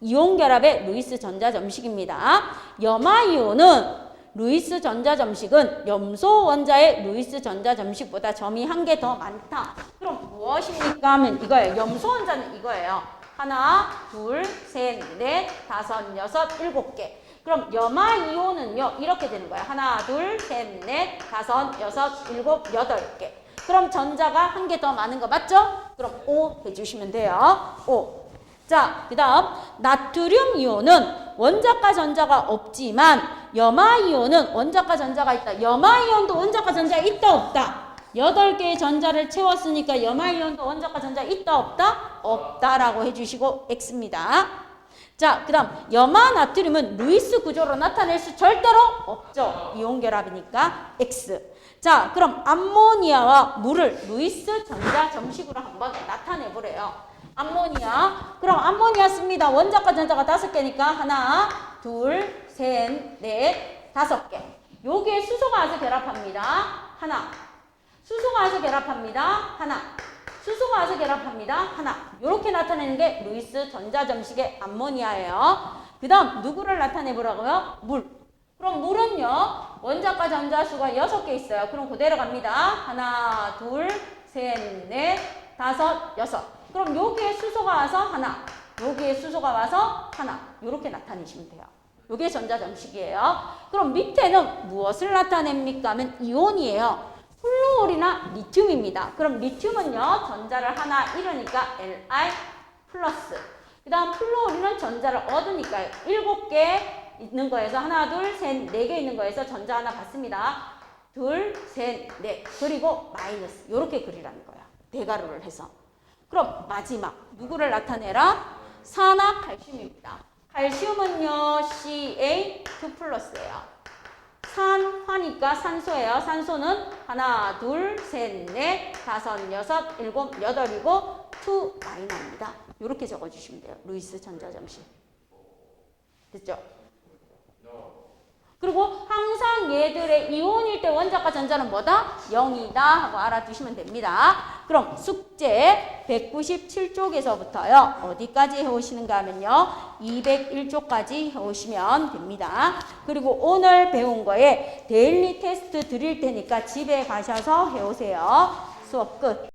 이온 결합의 루이스 전자점식입니다. 염화 이온은 루이스 전자점식은 염소 원자의 루이스 전자점식보다 점이 한 개 더 많다. 그럼 무엇입니까? 하면 이거예요. 염소 원자는 이거예요. 하나, 둘, 셋, 넷, 다섯, 여섯, 일곱 개. 그럼 염화 이온은요 이렇게 되는 거예요. 하나, 둘, 셋, 넷, 다섯, 여섯, 일곱, 여덟 개. 그럼 전자가 한 개 더 많은 거 맞죠? 그럼 O 해주시면 돼요. O. 자, 그 다음 나트륨 이온은 원자과 전자가 없지만 염화 이온은 원자과 전자가 있다. 염화 이온도 원자과 전자가 있다 없다? 8개의 전자를 채웠으니까 염화 이온도 원자과 전자가 있다 없다? 없다라고 해주시고 X입니다. 자, 그 다음 염화 나트륨은 루이스 구조로 나타낼 수 절대로 없죠. 이온 결합이니까 X. 자, 그럼 암모니아와 물을 루이스 전자 점식으로 한번 나타내 보래요. 암모니아. 그럼 암모니아 씁니다. 원자과 전자가 5개니까 하나, 둘, 셋, 넷, 5개. 여기에 수소가 와서 결합합니다. 하나. 수소가 와서 결합합니다. 하나. 수소가 와서 결합합니다. 하나. 이렇게 나타내는 게 루이스 전자점식의 암모니아예요. 그 다음 누구를 나타내보라고요? 물. 그럼 물은요. 원자과 전자 수가 6개 있어요. 그럼 그대로 갑니다. 하나, 둘, 셋, 넷, 다섯, 여섯. 그럼 여기에 수소가 와서 하나. 여기에 수소가 와서 하나. 이렇게 나타내시면 돼요. 이게 전자점식이에요. 그럼 밑에는 무엇을 나타냅니까? 하면 이온이에요. 플루올이나 리튬입니다. 그럼 리튬은요, 전자를 하나 잃으니까 Li 플러스. 그 다음 플루올은 전자를 얻으니까 7개 있는 거에서 하나, 둘, 셋, 4개 있는 거에서 전자 하나 받습니다. 둘, 셋, 넷. 그리고 마이너스. 이렇게 그리라는 거야. 대괄호를 해서. 그럼 마지막. 누구를 나타내라? 산화칼슘입니다. 칼슘은요, Ca2 플러스예요. 산화니까 산소예요. 산소는 하나, 둘, 셋, 넷, 다섯, 여섯, 일곱, 여덟이고 2 마이너입니다. 이렇게 적어주시면 돼요. 루이스 전자점식. 됐죠? 그리고 항상 얘들의 이온일 때 원자과 전자는 뭐다? 0이다 하고 알아두시면 됩니다. 그럼 숙제 197쪽에서부터요. 어디까지 해오시는가 하면요. 201쪽까지 해오시면 됩니다. 그리고 오늘 배운 거에 데일리 테스트 드릴 테니까 집에 가셔서 해오세요. 수업 끝.